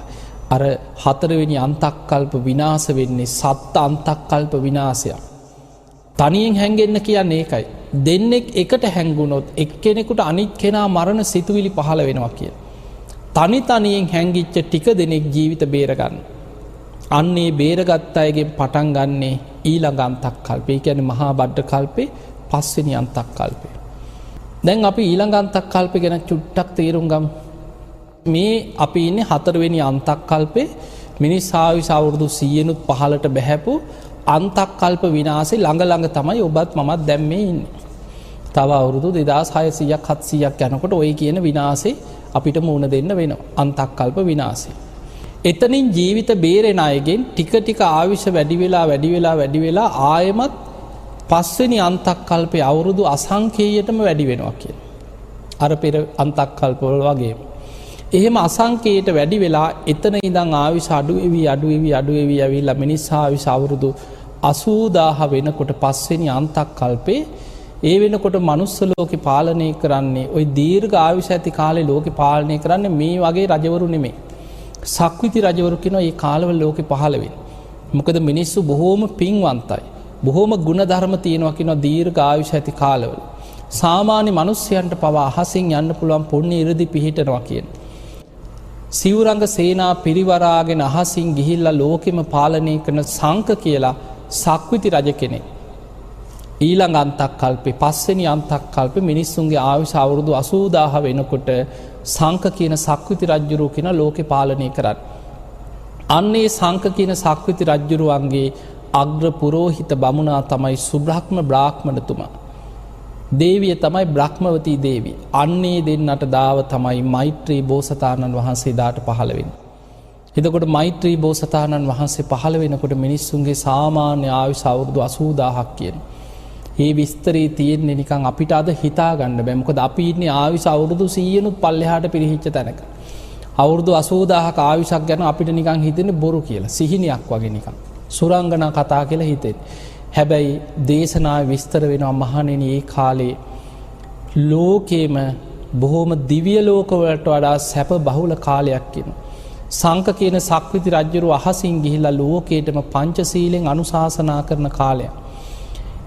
අර 4 වෙනි අන්තක්කල්ප විනාශ වෙන්නේ සත්ත්‍ය අන්තක්කල්ප විනාශයක්. තනියෙන් හැංගෙන්න කියන්නේ ඒකයි. දෙන්නෙක් එකට හැංගුණොත් එක්කෙනෙකුට අනිත් කෙනා මරණ සිතුවිලි පහළ වෙනවා කියන. තනි තනියෙන් හැංගිච්ච ටික දෙනෙක් ජීවිත බේරගන්න. අන්නේ බේරගත් අයගෙන් පටන් ගන්නේ ඊළඟ අන්තක්කල්පය. ඒ කියන්නේ මහා බද්ද කල්පේ 5 වෙනි අන්තක්කල්පය. දැන් අපි ඊළඟ අන්තක්කල්පය ගැන චුට්ටක් තේරුම් ගමු. මේ අපි ඉන්නේ 4 වෙනි අන්තක්කල්පේ මිනිස් ආයුෂ අවුරුදු 100නුත් 15ට බැහැපු අන්තක්කල්ප විනාශේ ළඟ තමයි ඔබත් මමත් දැන් මේ ඉන්නේ. තව අවුරුදු 2600ක් 700ක් යනකොට ওই කියන විනාශේ අපිට මුණ දෙන්න වෙනවා. අන්තක්කල්ප විනාශය. එතනින් ජීවිත බේරෙන අයගෙන් ටික ටික ආයුෂ වැඩි වෙලා ආයෙමත් 5 වෙනි අන්තක්කල්පේ අවුරුදු අසංඛේයයටම වැඩි වෙනවා කියන. අර පෙර අන්තක්කල්ප වල වගේම. එහෙම අසංඛේයයට වැඩි වෙලා එතන ඉඳන් ආයුෂ අඩු වෙවි ඇවිල්ලා මිනිස් ආයුෂ අවුරුදු 80000 වෙනකොට 5 වෙනි අන්තක්කල්පේ ඒ වෙනකොට මනුස්ස ලෝකේ පාලනය කරන්නේ ওই දීර්ඝ ආයුෂ ඇති කාලේ ලෝකේ පාලනය කරන්නේ මේ වගේ රජවරු නෙමෙයි. සක්විති රජවරු කියනවා මේ කාලවල ලෝකේ පහළ වෙන්නේ. මොකද මිනිස්සු බොහෝම පින්වන්තයි. බොහෝම ගුණධර්ම තියෙනවා කියනවා දීර්ඝ ආයුෂ ඇති කාලවල. සාමාන්‍ය මිනිස්යන්ට පවා අහසින් යන්න පුළුවන් පුණ්‍ය ඉරදි පිහිටනවා කියන. සිවුරංග සේනා පිරිවරාගෙන අහසින් ගිහිල්ලා ලෝකෙම පාලනය කරන සංක කියලා සක්විති රජ කෙනෙක්. ඊළඟ අන්තක්කල්පේ 5 වෙනි අන්තක්කල්පේ මිනිස්සුන්ගේ ආයුෂ අවුරුදු 80000 වෙනකොට සංක කියන සක්විති රජුරු කියන ලෝකේ පාලනය කරන්නේ. අන්නේ සංක කියන සක්විති රජුරුවන්ගේ අග්‍ර පුරෝහිත බමුණා තමයි සුබ්‍රහ්ම බ්‍රාහ්මණතුමා. දේවිය තමයි බ්‍රහ්මවතී දේවිය. අන්නේ දෙන්නට දාව තමයි මෛත්‍රී බෝසතාණන් වහන්සේ දාට පහළ වෙන්නේ. එතකොට මෛත්‍රී බෝසතාණන් වහන්සේ පහළ වෙනකොට මිනිස්සුන්ගේ සාමාන්‍ය ආයුෂ අවුරුදු 80000ක් කියන. ඒ විස්තරේ තියෙන්නේ නිකන් අපිට අද හිතා ගන්න බෑ. මොකද අපි ඉන්නේ ආයුෂ අවුරුදු 100නුත් පල්ලෙහාට පිරිහිච්ච තැනක. අවුරුදු 80000ක ආයුෂක් ගැන අපිට නිකන් හිතෙන්නේ බොරු කියලා. සිහිනයක් වගේ නිකන්. සුරංගනා කතා කියලා හිතෙන්නේ. හැබැයි දේශනාවේ විස්තර වෙනවා මහණෙනි ඒ කාලේ ලෝකේම බොහොම දිව්‍ය ලෝකවලට වඩා සැප බහුල කාලයක් කියනවා. සංක කියන සක්විති රජුරු අහසින් ගිහිලා ලෝකේටම පංචශීලෙන් අනුශාසනා කරන කාලයක්.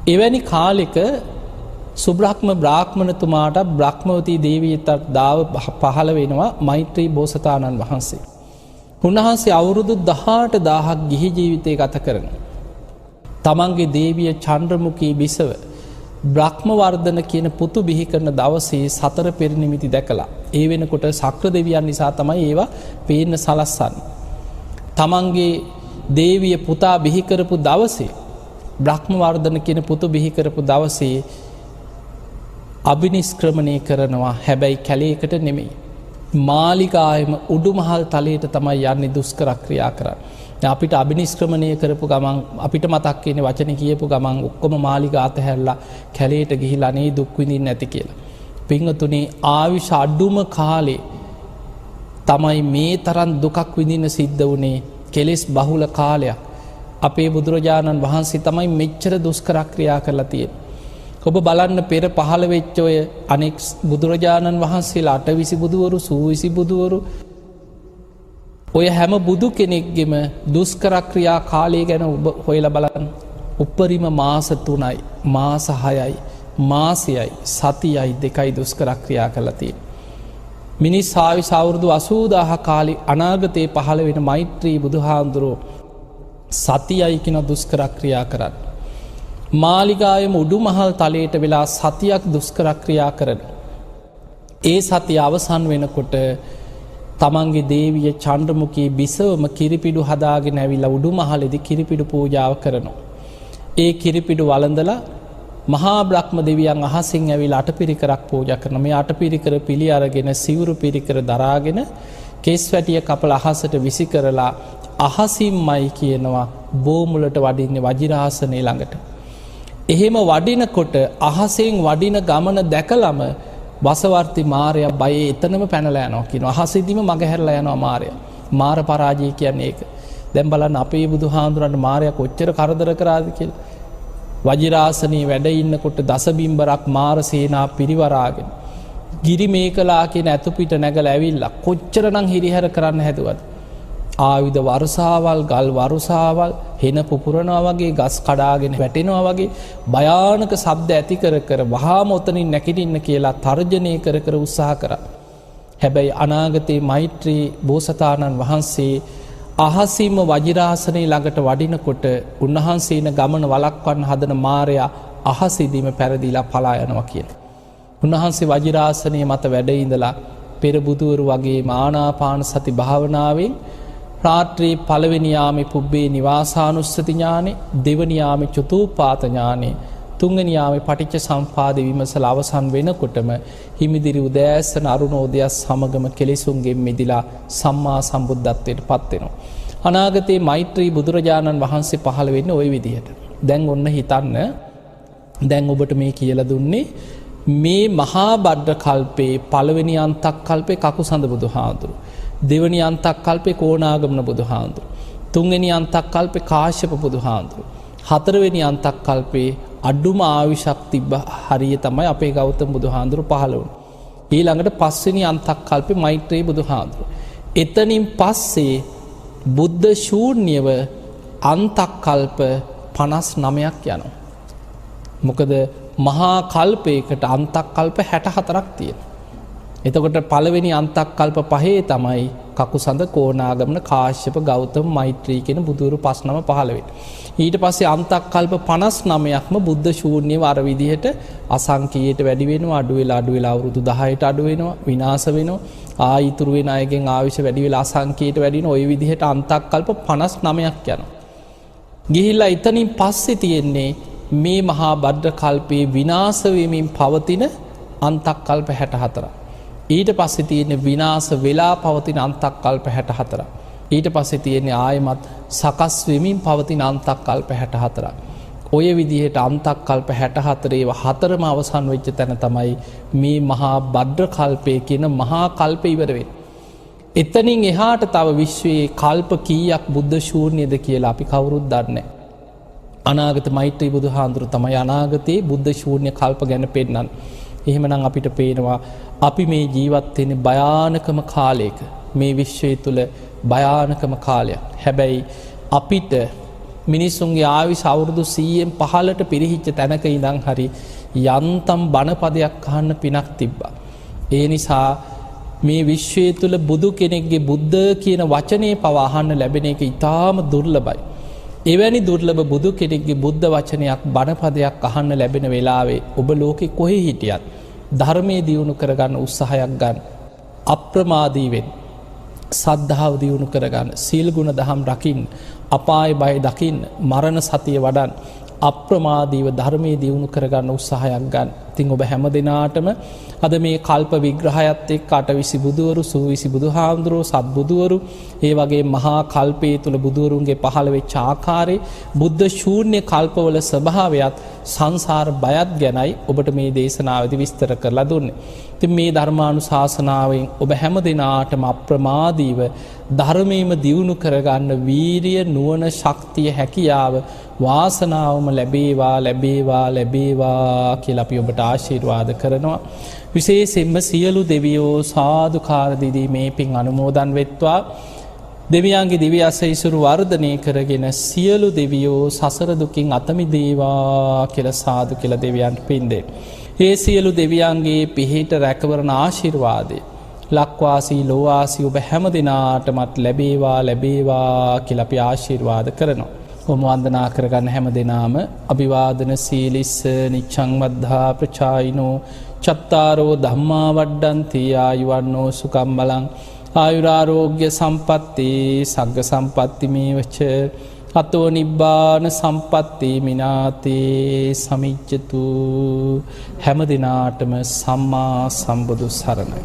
එවැනි කාලෙක සුබ්‍රහ්ම බ්‍රාහ්මණතුමාට බ්‍රහ්මවතී දේවියට දාව පහළ වෙනවා මෛත්‍රී බෝසතාණන් වහන්සේ. උන්වහන්සේ අවුරුදු 18000ක් ගිහි ජීවිතය ගත කරනවා. තමන්ගේ දේවිය චන්ද්‍රමුඛී බිසව බ්‍රහ්මවර්ධන කියන පුතු බිහි කරන දවසේ සතර පෙරනිමිති දැකලා ඒ වෙනකොට සක්‍ර දෙවියන් නිසා තමයි ඒවා පේන්න සලස්සන්නේ. තමන්ගේ දේවිය පුතා බිහි කරපු දවසේ බ්‍රහ්මවර්ධන කියන පුතු බිහි කරපු දවසේ අභිනිෂ්ක්‍රමණය කරනවා. හැබැයි කැලේකට නෙමෙයි. මාලිගාවෙම උඩුමහල් තලයට තමයි යන්නේ දුෂ්කර ක්‍රියා කරන්නේ. අපිට අභිනිෂ්ක්‍රමණය කරපු ගමන් අපිට මතක් වෙන වචන කියපු ගමන් ඔක්කොම මාලිගා අතහැරලා කැලේට ගිහිලා නේ දුක් විඳින්න නැති කියලා. පින්වතුනි ආයුෂ අඩුම කාලේ තමයි මේ තරම් දුකක් විඳින්න සිද්ධ වුණේ. කෙලෙස් බහුල කාලයක්. අපේ බුදුරජාණන් වහන්සේ තමයි මෙච්චර දුෂ්කර ක්‍රියා කරලා තියෙන්නේ. ඔබ බලන්න පෙර පහළ වෙච්ච ඔය අනෙක් බුදුරජාණන් වහන්සේලා 820 බුදුවරු 120 බුදුවරු ඔය හැම බුදු කෙනෙක්ගෙම දුෂ්කර ක්‍රියා කාලය ගැන ඔබ හොයලා බලන්න. උපරිම මාස 3යි මාස 6යි මාසයයි සතියයි 2යි දුෂ්කර ක්‍රියා කරලා තියෙන්නේ. මිනිස් ආයුෂ අවුරුදු 80000 කාලේ අනාගතේ පහළ වෙන මෛත්‍රී බුදුහාඳුරෝ සතියයි කියන දුෂ්කර ක්‍රියා කරන්නේ. මාලිගාවෙම උඩුමහල් තලයට වෙලා සතියක් දුෂ්කර ක්‍රියා කරන. ඒ සතිය අවසන් වෙනකොට තමන්ගේ දේවිය චන්ද්‍රමුඛී බිසවම කිරිපිඩු හදාගෙන ඇවිල්ලා උඩුමහලේදී කිරිපිඩු පූජාව කරනවා. ඒ කිරිපිඩු වළඳලා මහා බ්‍රහ්ම දෙවියන් අහසින් ඇවිල්ලා අටපිරිකරක් පූජා කරනවා. මේ අටපිරිකර පිළි අරගෙන සිවුරු පිරිකර දරාගෙන කෙස් වැටිය කපලා අහසට විසි කරලා අහසින්මයි කියනවා බෝමුලට වඩින්නේ වජිරාසනේ ළඟට. එහෙම වඩිනකොට අහසෙන් වඩින ගමන දැකලම වසවර්ති මාරයා බයේ එතනම පැනලා යනවා කියනවා. අහසෙදිම මගහැරලා යනවා මාරයා. මාර පරාජය කියන්නේ ඒක. දැන් බලන්න අපේ බුදුහාඳුරන්ට මාරයා කොච්චර කරදර කරාද කියලා. වජිරාසනේ වැඩ ඉන්නකොට දසබිම්බරක් මාර සේනා පිරිවරාගෙන ගිරි මේකලා කියන ඇතු පිට නැගලා ඇවිල්ලා කොච්චරනම් හිරිහැර කරන්න හැදුවද. ආයුධ වර්ෂාවල් ගල් වර්ෂාවල් හෙන පුපුරනවා වගේ ගස් කඩාගෙන වැටෙනවා වගේ භයානක ශබ්ද ඇති කර කර වහාම ඔතනින් නැගිටින්න කියලා තර්ජනය කර කර උත්සාහ කරා. හැබැයි අනාගතේ මෛත්‍රී බෝසතාණන් වහන්සේ අහසින්ම වජිරාසනේ ළඟට වඩිනකොට උන්වහන්සේන ගමන වළක්වන්න හදන මාරයා අහසෙදීම පැරදිලා පලා යනවා කියලා. උන්වහන්සේ වජිරාසනේ මත වැඩ ඉඳලා පෙර බුදුවරු වගේ ආනාපාන සති භාවනාවෙන් රාත්‍රී පළවෙනි යාමේ පුබ්බේ නිවාසානුස්සති ඥානෙ, දෙවනි යාමේ චතුප්පාත ඥානෙ, තුන්වෙනි යාමේ පටිච්ච සම්පදාය විමසලා අවසන් වෙනකොටම හිමිදිරි උදෑසන අරුණෝදය සමගම කෙලෙසුන්ගෙන් මිදිලා සම්මා සම්බුද්ධත්වයට පත් වෙනවා. අනාගතේ මෛත්‍රී බුදුරජාණන් වහන්සේ පහළ වෙන්නේ ওই විදිහට. දැන් ඔන්න හිතන්න දැන් ඔබට මේ කියලා දුන්නේ මේ මහා බද්ද කල්පේ පළවෙනි අන්තක් කල්පේ කකුසඳ බුදුහාඳුරු. දෙවනි අන්තක් කල්පේ කෝණාගමන බුදුහාඳුරු. තුන්වෙනි අන්තක් කල්පේ කාශ්‍යප බුදුහාඳුරු. හතරවෙනි අන්තක් කල්පේ අඩුම ආයුෂක් තිබ්බ හරිය තමයි අපේ ගෞතම බුදුහාඳුරු පහළ වුණේ. ඊළඟට පස්වෙනි අන්තක් කල්පේ මෛත්‍රී බුදුහාඳුරු. එතනින් පස්සේ බුද්ධ ශූන්‍යව අන්තක් කල්ප 59ක් යනවා. මොකද මහා කල්පයකට අන්තක් කල්ප 64ක් තියෙනවා. එතකොට පළවෙනි අන්තක් කල්ප පහේ තමයි කකුසඳ කෝණාගමන කාශ්‍යප ගෞතම මෛත්‍රී කියන බුදුරු 59 පහළ වෙන්නේ. ඊට පස්සේ අන්තක් කල්ප 59ක්ම බුද්ධ ශූන්‍යව අර විදිහට අසංකීයට වැඩි වෙනවා, අඩු වෙලා අවුරුදු 10ට අඩු වෙනවා, විනාශ වෙනවා. ආයිතුරු වෙන අයගෙන් ආයුෂ වැඩි වෙලා අසංකීයට වැඩි වෙන ওই විදිහට අන්තක් කල්ප 59ක් යනවා. ගිහිල්ලා එතනින් පස්සේ තියෙන්නේ මේ මහා බද්ද කල්පේ විනාශ වෙමින් පවතින අන්තක් කල්ප 64. ඊට පස්සේ තියෙන විනාශ වෙලා පවතින අන්තක් කල්ප 64. ඊට පස්සේ තියෙන්නේ ආයමත් සකස් වෙමින් පවතින අන්තක් කල්ප 64ක්. ඔය විදිහට අන්තක් කල්ප 64 ඒවා හතරම අවසන් වෙච්ච තැන තමයි මේ මහා භද්‍ර කල්පය කියන මහා කල්ප ඉවර වෙන්නේ. එතනින් එහාට තව විශ්වයේ කල්ප කීයක් බුද්ධ ශූන්‍යද කියලා අපි කවුරුත් දන්නේ නැහැ. අනාගත මෛත්‍රී බුදුහාඳුරු තමයි අනාගතයේ බුද්ධ ශූන්‍ය කල්ප ගැන පෙන්නන්නේ. එහෙමනම් අපිට පේනවා අපි මේ ජීවත් වෙන්නේ භයානකම කාලයක. මේ විශ්වය තුල භයානකම කාලයක්. හැබැයි අපිට මිනිසුන්ගේ ආයුෂ අවුරුදු 100න් 15ට පිරිහිච්ච තැනක ඉඳන් හරි යන්තම් බණපදයක් අහන්න පිනක් තිබ්බා. ඒ නිසා මේ විශ්වය තුල බුදු කෙනෙක්ගේ බුද්ධ කියන වචනේ පවා අහන්න ලැබෙන එක ඉතාම දුර්ලභයි. එවැනි දුර්ලභ බුදු කෙනෙක්ගේ බුද්ධ වචනයක් බණපදයක් අහන්න ලැබෙන වෙලාවේ ඔබ ලෝකෙ කොහේ හිටියත් ධර්මයේ දියුණු කරගන්න උත්සාහයක් ගන්න. අප්‍රමාදී වෙන්න. සද්ධාව දියුණු කරගන්න. සීල් ගුණ දහම් රකින්න. අපාය බය දකින්න. මරණ සතිය වඩන්න. අප්‍රමාදීව ධර්මයේ දියුණු කරගන්න උත්සාහයක් ගන්න. ඉතින් ඔබ හැම දිනාටම අද මේ කල්ප විග්‍රහයත් එක්ක අටවිසි බුදුවරු, සූවිසි බුදුහාමුදුරුවෝ, සත්බුදුවරු, ඒ වගේ මහා කල්පයේ තුල බුදුවරුන්ගේ පහළ වෙච්ච ආකාරය, බුද්ධ ශූන්‍ය කල්පවල ස්වභාවයත් සංසාර බයත් ගැනයි ඔබට මේ දේශනාවේදී විස්තර කරලා දුන්නේ. ඉතින් මේ ධර්මානුශාසනාවෙන් ඔබ හැම දිනාටම අප්‍රමාදීව ධර්මයේම දියුණු කරගන්න වීරිය, නුවණ, ශක්තිය, හැකියාව, වාසනාවම ලැබේවා ලැබේවා ලැබේවා කියලා අපි ඔබට ආශිර්වාද කරනවා. විශේෂයෙන්ම සියලු දෙවියෝ සාදුකාර දීදී මේ පින් අනුමෝදන් වෙත්වා. දෙවියන්ගේ දිව්‍ය අසීසුරු වර්ධනය කරගෙන සියලු දෙවියෝ සසර දුකින් අත මිදේවා කියලා සාදු කියලා දෙවියන්ට පින් දෙන්න. ඒ සියලු දෙවියන්ගේ පිහිට රැකවරණ ආශිර්වාදේ ලක්වාසී ලෝවාසී ඔබ හැම දිනාටමත් ලැබේවා ලැබේවා කියලා අපි ආශිර්වාද කරනවා. ඔබ වන්දනා කරගන්න හැම දිනාම අභිවාදන සීලිස්ස නිච්ඡං වද්ධා ප්‍රචායිනෝ චත්තාරෝ ධම්මා වඩ්ඩන්ති ආයුවන්නෝ සුඛං බලං ආයුරාරෝග්‍ය සම්පatti සග්ග සම්පatti මේවච අතෝ නිබ්බාන සම්පatti මිනාතේ සමිච්ඡතු. හැම දිනාටම සම්මා සම්බුදු සරණයි.